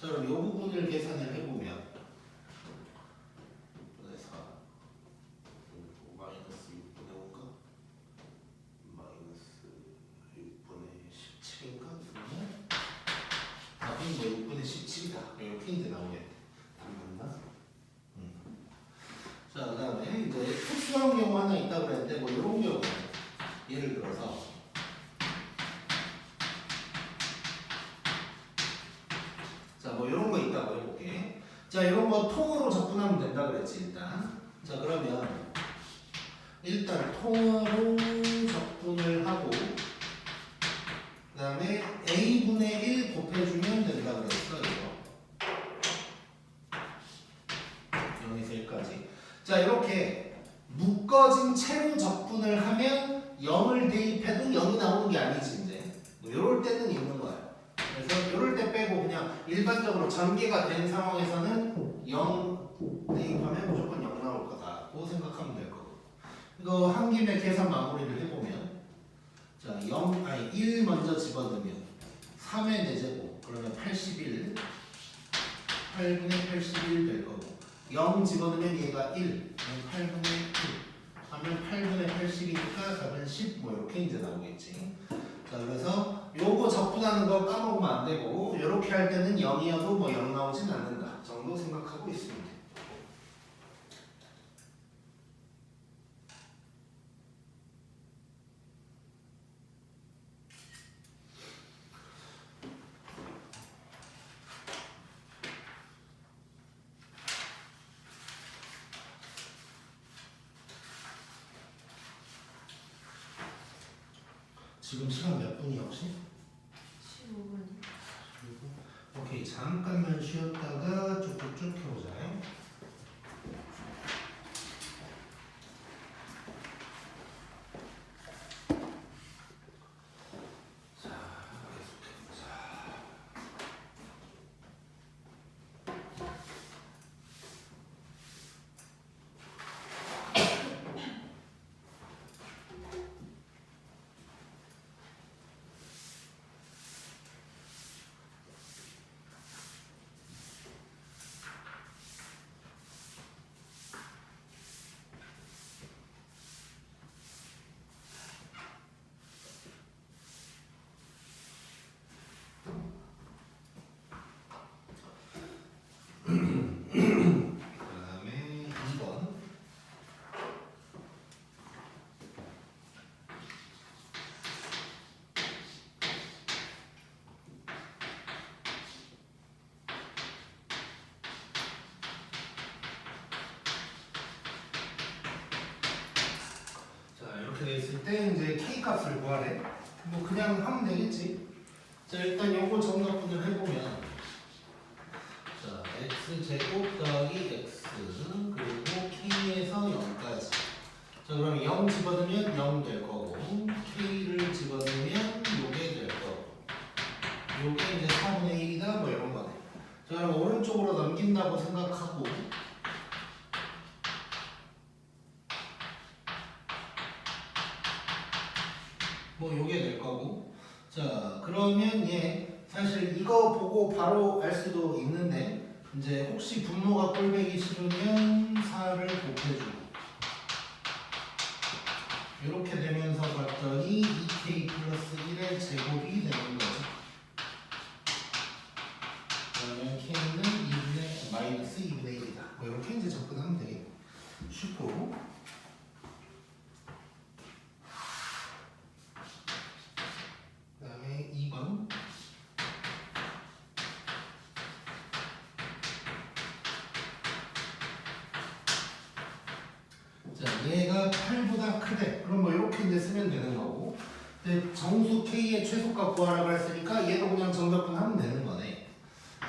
자 그럼 요 부분을 계산을 해보면 그래서 마이너스 6분의 5인가? 마이너스 6분의 17인가? 그러면 답은 뭐 6분의 17이다 이렇게 이제 나오겠네. 안 맞나? 자 그 다음에 이제 특수한 경우 하나 있다 그랬는데 뭐 이런 경우, 예를 들어서 자 뭐 이런 거 있다고 해볼게. 자 이런 거 통으로 적분하면 된다 그랬지 일단. 자 그러면 일단 통으로 적분을 하고 그 다음에 a분의 1 곱해주면 된다 그랬어 이거. 0에서 1까지. 자 이렇게 묶어진 채로 적분을 하면 0을 대입해도 0이 나오는 게 아니지 이제. 뭐 이럴 때는 있는 거야. 그래서 이럴 때 빼고 그냥 일반적으로 전개가 된 상황에서는 0 대입하면 무조건 0 나올 거다고 생각하면 될 거고. 이거 한 김에 계산 마무리를 해보면, 자 1 먼저 집어넣으면 3의 4제곱 그러면 81 8분의 81 될 거고, 0 집어넣으면 얘가 1 8분의 1 하면 8분의 80이니까 답은 10 뭐 이렇게 이제 나오겠지. 자 그래서 요거 적분하는 거 까먹으면 안 되고, 이렇게 할 때는 0이어도 뭐 0 나오진 않는다 정도 생각하고 있습니다. 지금 시간 몇 분이 혹시? 15분. 오케이, 잠깐만 쉬었다가 쭉쭉쭉 해보자. 자, 계속해보자. 그다음에 2번. 자 이렇게 돼 있을 때 이제 k 값을 구하래. 뭐 그냥 하면 되겠지. 자 일단 요거 정답분을 해보면, 자 x제곱 더하기 x 그리고 k에서 0까지. 자 그럼 0 집어넣으면 0 될 거고, k를 집어넣으면 요게 될 거고, 오른쪽으로 넘긴다고 생각하고 뭐 요게 될 거고 자 그러면 얘 사실 이거 보고 바로 알 수도 있는데 이제 혹시 분모가 꼴배기 싫으면 4를 곱해주고 이렇게 되면서 봤더니 2k 플러스 1의 제곱이 되는 거죠. 그러면 k는 2분의 마이너스 2분의 1이다. 뭐 이렇게 이제 접근하면 되겠네. 쉽고. 그다음에 2번. 자, 얘가 8보다 크대. 그럼 뭐 이렇게 이제 쓰면 되는 거고. 근데 정수 k의 최소값 구하라고 했으니까 얘도 그냥 정답분 하면 되는 거네.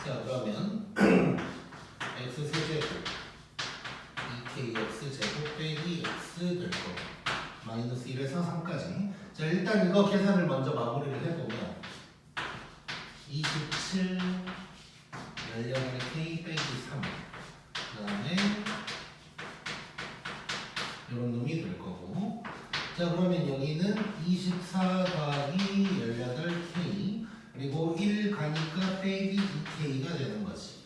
자, 그러면 x 세제곱 2kx 제곱 빼기 x 될 거. 마이너스 1에서 3까지. 자, 일단 이거 계산을 먼저 마무리를 해보면 27 열량의 k 빼기 3. 그 다음에 이런 놈이 될 거고. 자, 그러면 여기는 24 더하기 18k 그리고 1 가니까 빼기 2k가 되는 거지.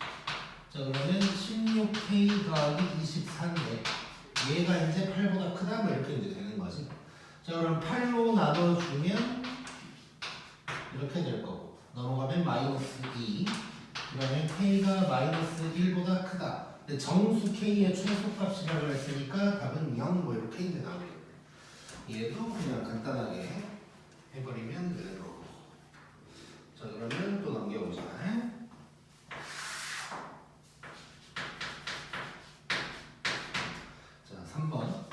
자, 그러면 16k 더하기 24인데 얘가 이제 8보다 크다 뭐 이렇게 이제 되는 거지. 자, 그럼 8로 나눠주면 이렇게 될 거고 넘어가면 마이너스 2 그러면 k가 마이너스 1보다 크다. 근데 정수 k의 최소값이라고 했으니까 답은 0 뭐 이렇게 이제 나오겠네. 얘도 그냥 간단하게 해버리면 되는 거고. 자, 그러면 또 넘겨보자. 자, 3번.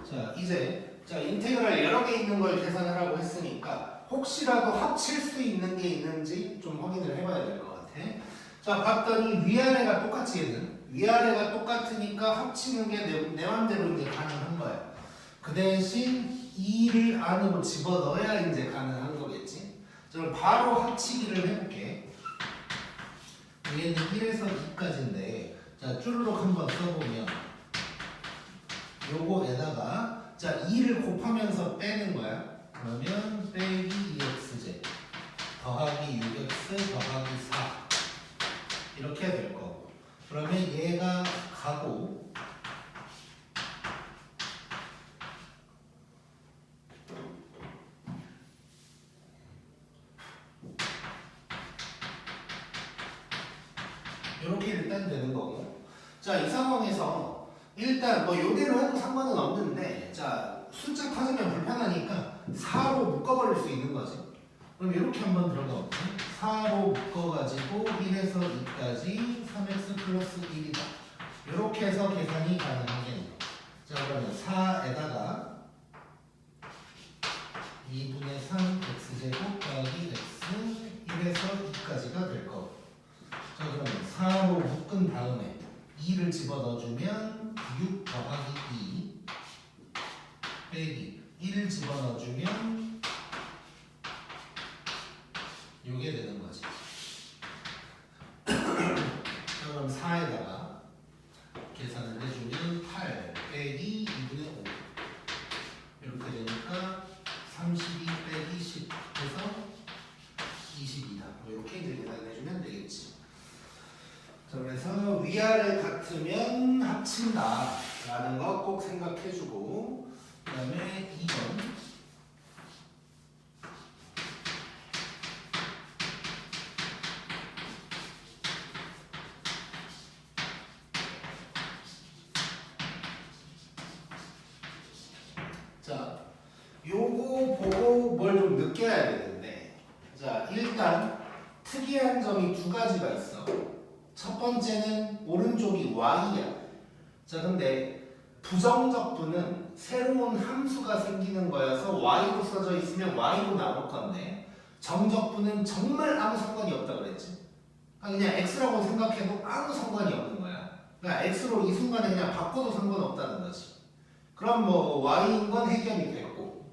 자, 이제 인테그랄 여러 개 있는 걸 계산하라고 했으니까 혹시라도 합칠 수 있는 게 있는지 좀 확인을 해봐야 될 것 같아. 자, 봤더니 위아래가 똑같지 얘는. 위아래가 똑같으니까 합치는 게 내 맘대로 이제 가능한 거야. 그 대신 2를 안으로 집어넣어야 이제 가능한 거겠지. 자, 그럼 바로 합치기를 해볼게. 얘는 1에서 2까지인데 자, 쭈르륵 한번 써보면 요거에다가 자 2를 곱하면서 빼는 거야. 그러면 빼기 2x제 더하기 6x 더하기 4 이렇게 될 거고 그러면 얘가 가고 이렇게 일단 되는 거고 자, 이 상황에서 일단 뭐 요대로 해도 상관은 없는데 자 숫자 커지면 불편하니까 4로 묶어버릴 수 있는 거지. 그럼 이렇게 한번 들어가 볼게. 4로 묶어가지고 1에서 2까지 3x 플러스 1이다. 이렇게 해서 계산이 가능하겠네요. 자, 그러면 4에다가 2분의 3 x제곱 더하기 x 1에서 2까지가 될 거고 자, 그러면 4로 묶은 다음에 2를 집어넣어주면 6 더하기 2 빼기 1 집어넣어주면 요게 되는 거지. 자, 그럼 4에다가 계산을 해주면 8 빼기 2분의 5 이렇게 되니까 32 빼기 10 해서 22다. 이렇게 이제 계산해주면 되겠지. 자, 그래서 위아래 같으면 합친다 라는 거 꼭 생각해주고 그 다음에 2번 자, 요거 보고 뭘 좀 느껴야 되는데 자, 일단 특이한 점이 두 가지가 있어. 첫 번째는 오른쪽이 y야. 자, 근데 부정적 분은 새로운 함수가 생기는 거여서 y로 써져 있으면 y로 나올 건데 정적 분은 정말 아무 상관이 없다 그랬지. 그냥 x라고 생각해도 아무 상관이 없는 거야. 그러니까 x로 이 순간에 그냥 바꿔도 상관없다는 거지. 그럼 뭐 y인 건 해결이 됐고,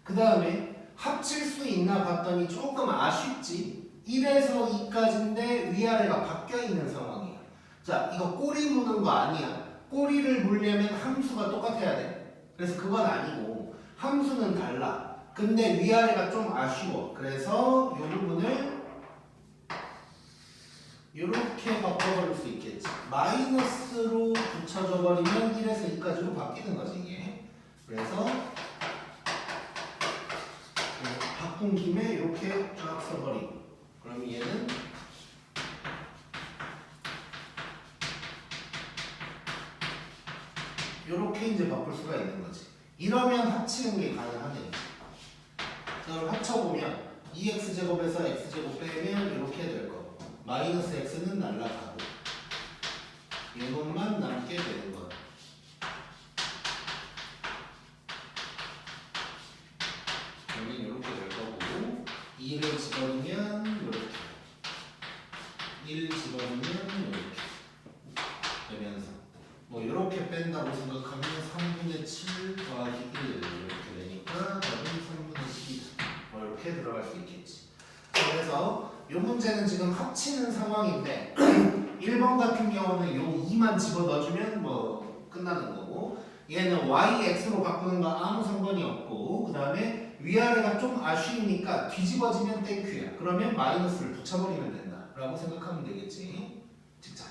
그 다음에 합칠 수 있나 봤더니 조금 아쉽지. 1에서 2까지인데 위아래가 바뀌어 있는 상황이야. 자, 이거 꼬리 무는 거 아니야. 꼬리를 물려면 함수가 똑같아야 돼. 그래서 그건 아니고 함수는 달라. 근데 위아래가 좀 아쉬워. 그래서 이 부분을 이렇게 바꿔버릴 수 있겠지. 마이너스로 붙여져 버리면 1에서 2까지로 바뀌는 거지 이게. 그래서 바꾼 김에 이렇게 쫙 써버리고, 그럼 얘는 이렇게 이제 바꿀 수가 있는 거지. 이러면 합치는 게 가능하네. 자, 그럼 합쳐보면 2x제곱에서 x제곱 빼면 이렇게 될 거. 마이너스 x는 날라가고 이것만 남게 되는 거야. 여기 이렇게 될 거고, 2를 집어넣으면 이렇게, 1 집어넣으면 이렇게 되면서 뭐 이렇게 뺀다고 생각하면 3분의 7 더하기 1 이렇게 되니까 답은 3분의 12다. 뭐 이렇게 들어갈 수 있겠지. 그래서 이 문제는 지금 합치는 상황인데 1번 같은 경우는 요 2만 집어 넣어주면 뭐 끝나는 거고, 얘는 y, x로 바꾸는 거 아무 상관이 없고, 그 다음에 위아래가 좀 아쉬우니까 뒤집어지면 땡큐야. 그러면 마이너스를 붙여버리면 된다 라고 생각하면 되겠지. 직접.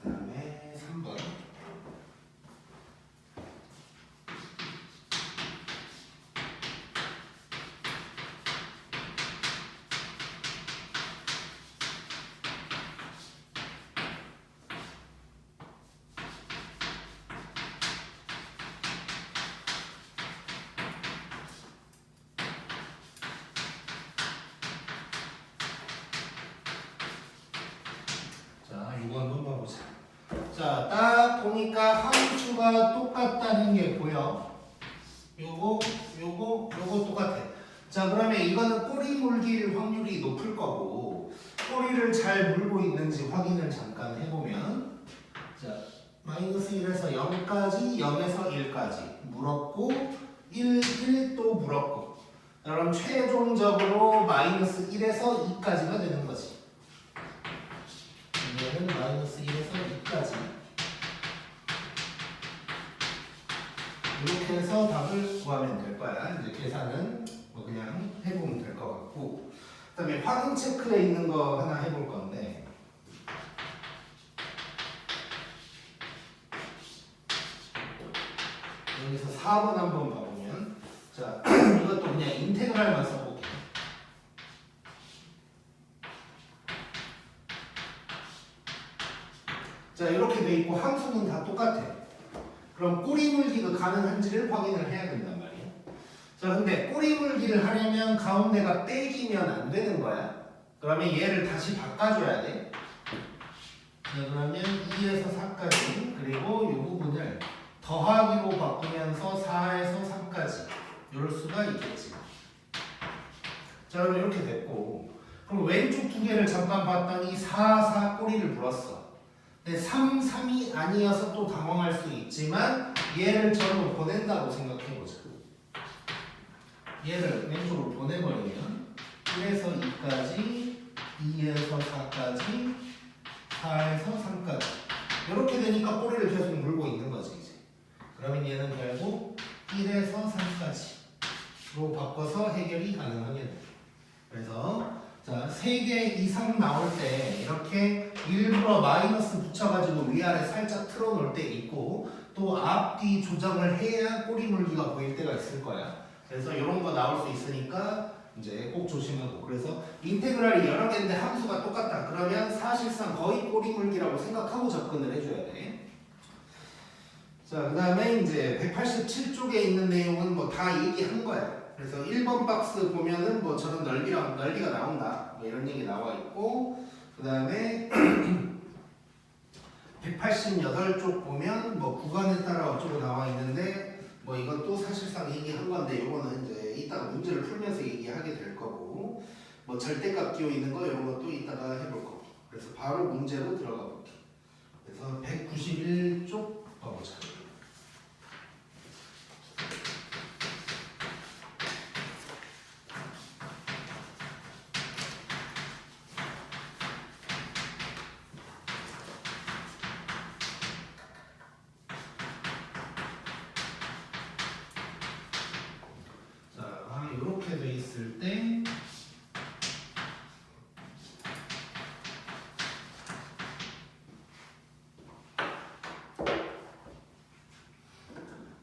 그 다음에 3번. 자, 이거 한번 봐보자. 자, 딱 보니까 함수가 똑같다는 게 보여. 요거 똑같아. 자, 그러면 이거는 꼬리 물길 확률이 높을 거고, 꼬리를 잘 물고 있는지 확인을 잠깐 해보면, 자, 마이너스 1에서 0까지, 0에서 1까지 물었고, 1 또 물었고, 자, 그럼 최종적으로 마이너스 1에서 2까지가 되는 거지. 얘는 마이너스 1에서 2까지 이렇게 해서 답을 구하면 될 거야. 이제 계산은 뭐 그냥 해보면 될 것 같고, 그 다음에 확인 체크에 있는 거 하나 해볼 건데, 여기서 4번 한번 봐보면, 자, 이것도 그냥 인테그랄만 써볼게. 자, 이렇게 돼 있고 함수는 다 똑같아. 그럼 꼬리 물기가 가능한지를 확인을 해야 된단 말이야. 자, 근데 꼬리 물기를 하려면 가운데가 빼기면 안 되는 거야. 그러면 얘를 다시 바꿔줘야 돼. 자, 그러면 2에서 4까지, 그리고 이 부분을 더하기로 바꾸면서 4에서 3까지 이럴 수가 있겠지. 자, 그럼 이렇게 됐고, 그럼 왼쪽 두 개를 잠깐 봤더니 4, 4 꼬리를 불었어. 근데 3, 3이 아니어서 또 당황할 수 있지만 얘를 저로 보낸다고 생각해보자. 얘를 왼쪽으로 보내버리면 1에서 2까지, 2에서 4까지, 4에서 3까지 이렇게 되니까 꼬리를 계속 물고 있는 거지 이제. 그러면 얘는 결국 1에서 3까지로 바꿔서 해결이 가능하게 돼. 그래서 자, 3개 이상 나올 때 이렇게 일부러 마이너스 붙여가지고 위아래 살짝 틀어놓을 때 있고, 또 앞뒤 조정을 해야 꼬리 물기가 보일 때가 있을 거야. 그래서 이런 거 나올 수 있으니까 이제 꼭 조심하고. 그래서 인테그랄이 여러 개인데 함수가 똑같다. 그러면 사실상 거의 꼬리 물기라고 생각하고 접근을 해줘야 돼. 자, 그 다음에 이제 187쪽에 있는 내용은 뭐 다 얘기한 거야. 그래서 1번 박스 보면은 뭐 저런 넓이가 나온다. 뭐 이런 얘기 나와 있고, 그 다음에 188쪽 보면 뭐 구간에 따라 어쩌고 나와 있는데 뭐 이것도 사실상 얘기한 건데 요거는 이제 이따가 문제를 풀면서 얘기하게 될 거고, 뭐 절대값 끼워 있는 거 이런 것도 이따가 해볼 거고. 그래서 바로 문제로 들어가 볼게. 그래서 191쪽 봐보자. 이렇게 돼 있을 때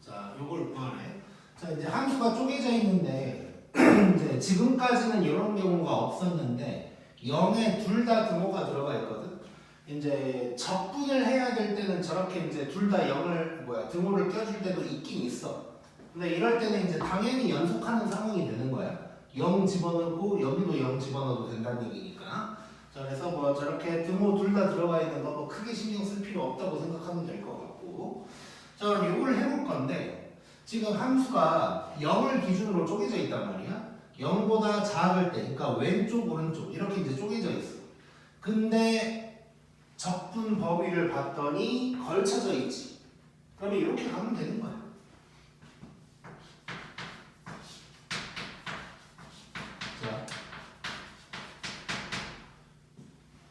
자, 요걸 구하래. 자, 이제 함수가 쪼개져 있는데 이제 지금까지는 이런 경우가 없었는데 0에 둘 다 등호가 들어가 있거든. 이제 적분을 해야 될 때는 저렇게 이제 둘 다 0을 등호를 껴줄 때도 있긴 있어. 근데 이럴 때는 이제 당연히 연속하는 상황이 되는 거야. 0 집어넣고 여기도 0 집어넣어도 된다는 얘기니까. 자, 그래서 뭐 저렇게 등호 둘 다 들어가 있는 거 뭐 크게 신경 쓸 필요 없다고 생각하면 될 것 같고. 자, 그럼 이걸 해볼 건데 지금 함수가 0을 기준으로 쪼개져 있단 말이야. 0보다 작을 때, 그러니까 왼쪽 오른쪽 이렇게 이제 쪼개져 있어. 근데 적분 범위를 봤더니 걸쳐져 있지. 그러면 이렇게 가면 되는 거야.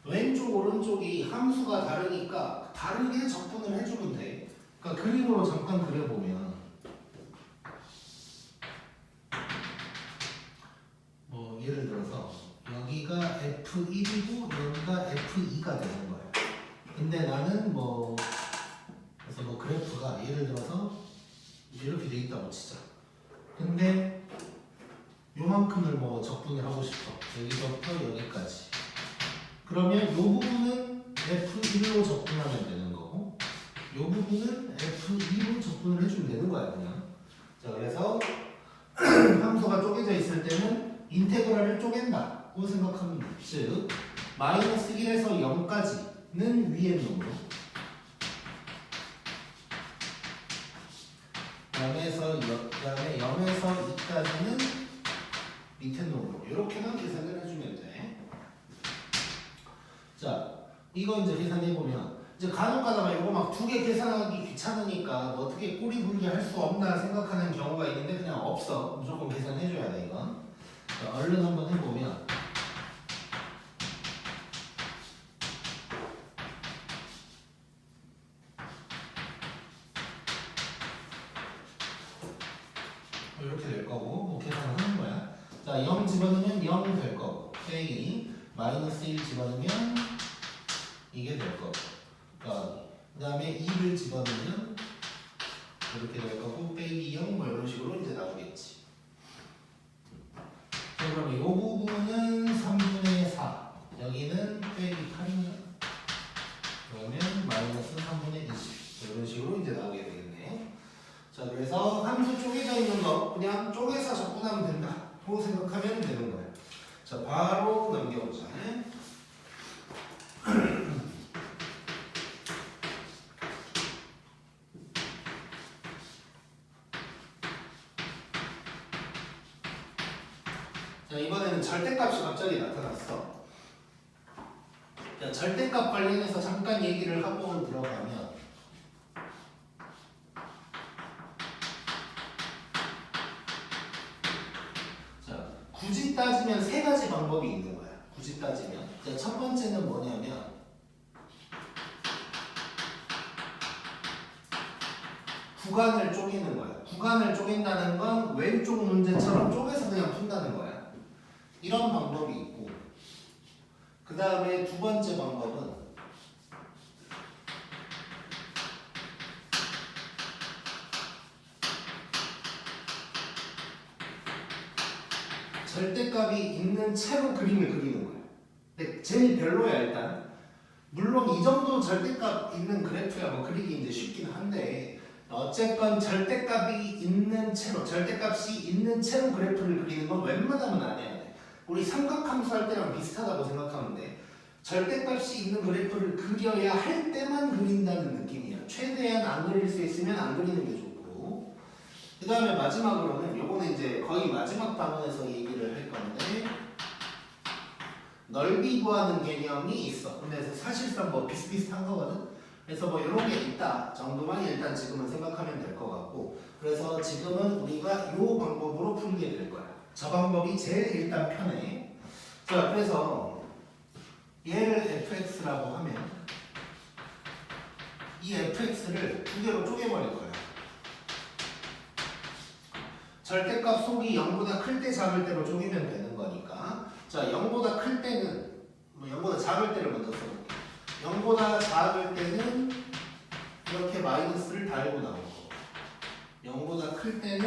왼쪽 오른쪽이 함수가 다르니까 다르게 적분을 해주면 돼. 그러니까 그림으로 잠깐 그려보면 뭐 예를 들어서 여기가 F1이고 여기가 F2가 되는 거야. 근데 나는 뭐 그래서 뭐 그래프가 예를 들어서 이렇게 돼 있다고 치자. 근데 요만큼을 뭐 적분을 하고 싶어. 여기서부터 여기까지. 그러면 이 부분은 F1로 접근하면 되는 거고 이 부분은 F2로 접근을 해주면 되는 거야 그냥. 자, 그래서 함수가 쪼개져 있을 때는 인테그랄을 쪼갠다고 생각하면 돼. 즉 마이너스 1에서 0까지는 위의 놈으로, 그다음에 0에서 2까지는 밑에 놈으로 이렇게만 계산을 해주면 돼. 자, 이거 이제 계산해보면 이제 간혹 가다가 이거 막 두 개 계산하기 귀찮으니까 뭐 어떻게 꼬리 물기 할 수 없나 생각하는 경우가 있는데 그냥 없어. 무조건 계산해줘야 돼 이건. 자, 얼른 한번 해보면 이렇게 될 거고 뭐 계산을 하는 거야. 자, 0 집어넣으면 0 될 거고 빼기 마이너스 1 집어넣으면 이게 될 거고, 그 다음에 2를 집어넣으면 이렇게 될 거고 빼기 0 뭐 이런 식으로 이제 나오겠지. 자, 그럼 이 부분은 3분의 4 여기는 빼기 8인가? 그러면 마이너스 3분의 20 이런 식으로 이제 나오게 되겠네. 자, 그래서 함수 쪼개져 있는 거 그냥 쪼개서 접근하면 된다고 생각하면 되는 거예요. 자, 바로 넘겨보자. 자, 이번에는 절대값이 갑자기 나타났어. 자, 절대값 관련해서 잠깐 얘기를 하고 들어가면 자, 굳이 따지면 세 가지 방법이 있는 거야. 굳이 따지면. 자, 첫 번째는 뭐냐면 구간을 쪼개는 거야. 구간을 쪼갠다는 건 왼쪽 문제처럼 쪼개서 그냥 푼다는 거야. 이런 방법이 있고, 그 다음에 두 번째 방법은 절대값이 있는 채로 그림을 그리는 거예요. 근데 제일 별로야 일단. 물론 이 정도 절대값 있는 그래프야 뭐 그리기 이제 쉽긴 한데 어쨌건 절대값이 있는 채로 절대값이 있는 채로 그래프를 그리는 건 웬만하면 안 해야 돼. 우리 삼각함수 할 때랑 비슷하다고 생각하면 돼. 절대값이 있는 그래프를 그려야 할 때만 그린다는 느낌이야. 최대한 안 그릴 수 있으면 안 그리는 게 좋고. 그 다음에 마지막으로는 요거는 이제 거의 마지막 단원에서 얘기를 할 건데 넓이 구하는 개념이 있어. 근데 사실상 뭐 비슷비슷한 거거든. 그래서 뭐 이런 게 있다 정도만 일단 지금은 생각하면 될 것 같고 그래서 지금은 우리가 요 방법으로 풀게 될 거야. 저 방법이 제일 일단 편해. 자 그래서 얘를 fx라고 하면 이 fx를 두 개로 쪼개버릴 거야. 절대값 속이 0보다 클 때 작을 때로 쪼개면 되는 거니까 자 0보다 클 때는 뭐 0보다 작을 때를 먼저 써볼게. 0보다 작을 때는 이렇게 마이너스를 달고 나오고 0보다 클 때는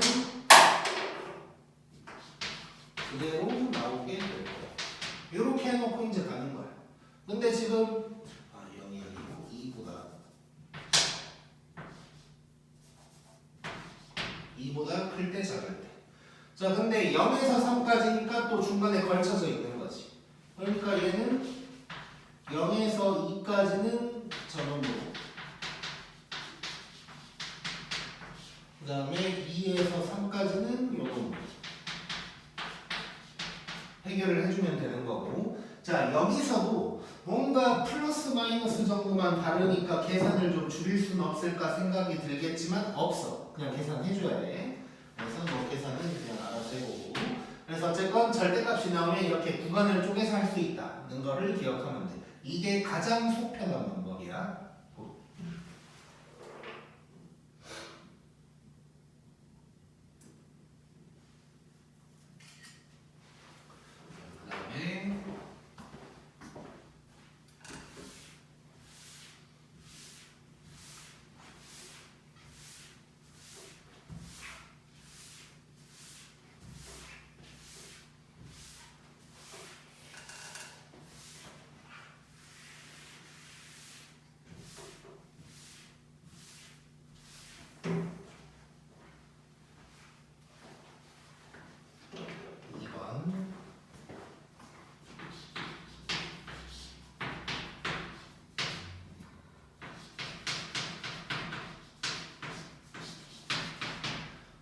그대로 나오게 될 거야. 이렇게 해놓고 이제 가는 거야. 근데 지금 0이 아니고 2보다 클 때 작을 때. 자 근데 0에서 3까지니까 또 중간에 걸쳐져 있는 거지. 그러니까 얘는 0에서 2까지는 저놈으로 그 다음에 2에서 3까지는 요놈으로 해결을 해주면 되는 거고 자 여기서도 뭔가 플러스 마이너스 정도만 다르니까 계산을 좀 줄일 수는 없을까 생각이 들겠지만 없어. 그냥 계산해줘야 돼. 그래서 뭐 계산은 그냥 알아서 해보고 그래서 어쨌건 절대값이 나오면 이렇게 구간을 쪼개서 할 수 있다는 거를 기억하면 돼. 이게 가장 속 편한 방법이야. 그 다음에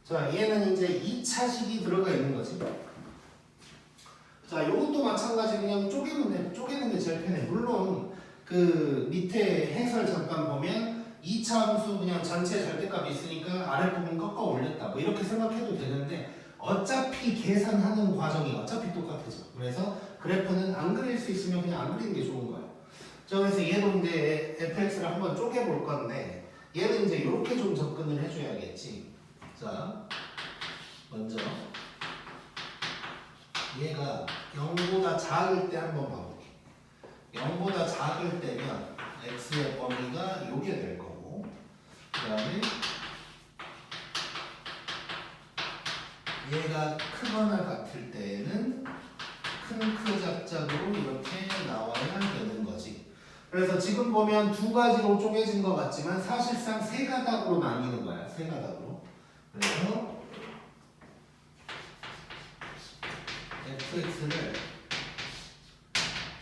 자, 얘는 이제 2차식이 들어가 있는 거지. 자, 요것도 마찬가지 그냥 쪼개는 게 제일 편해. 물론 그 밑에 해설 잠깐 보면 2차 함수 그냥 전체 절대값이 있으니까 아랫부분 꺾어 올렸다. 뭐 이렇게 생각해도 되는데 어차피 계산하는 과정이 어차피 똑같아져. 그래서 그래프는 안 그릴 수 있으면 그냥 안 그리는 게 좋은 거야. 자, 그래서 얘도 이제 fx를 한번 쪼개볼 건데 얘는 이제 이렇게 좀 접근을 해줘야겠지. 자, 먼저 얘가 0보다 작을 때 한번 봐볼게. 0보다 작을 때면 x의 범위가 요게 될 거고 그 다음에 얘가 크거나 같을 때는 큰 작작으로 이렇게 나와야 되는 거지. 그래서 지금 보면 두 가지로 쪼개진 것 같지만 사실상 세 가닥으로 나뉘는 거야. 세 가닥으로. 그래서 fx를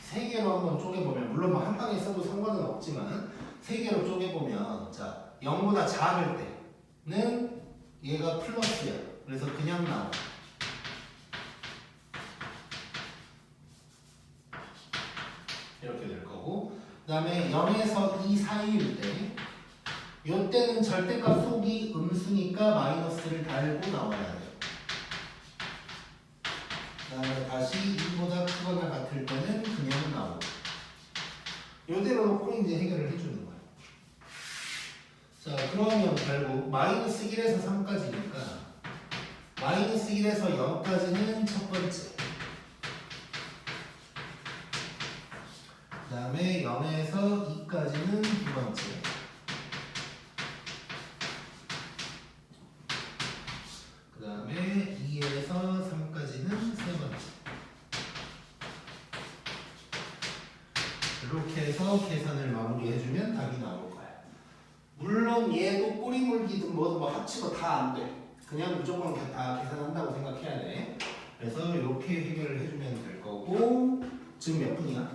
세 개로 한번 쪼개보면 물론 뭐 한 방에 써도 상관은 없지만 세 개로 쪼개보면 자 0보다 작을 때는 얘가 플러스야. 그래서 그냥 나와. 이렇게 될 거고 그 다음에 0에서 2 사이일 때 요때는 절대값 속이 음수니까 마이너스를 달고 나와야 돼요. 그 다음에 다시 2보다 크거나 같을 때는 그냥 나오고 요대로 놓고 이제 해결을 해주는 거야. 자 그러면 결국 마이너스 1에서 3까지니까 마이너스 1에서 0까지는 첫 번째 그 다음에 0에서 2까지는 두 번째 그 다음에 2에서 3까지는 세 번째 이렇게 해서 계산을 마무리해주면 답이 나올 거야. 물론 얘도 꼬리 물기든 뭐든 뭐 합치고 다 안 돼. 그냥 무조건 다 계산한다고 생각해야 돼. 그래서 이렇게 해결을 해주면 될 거고 지금 몇 분이야?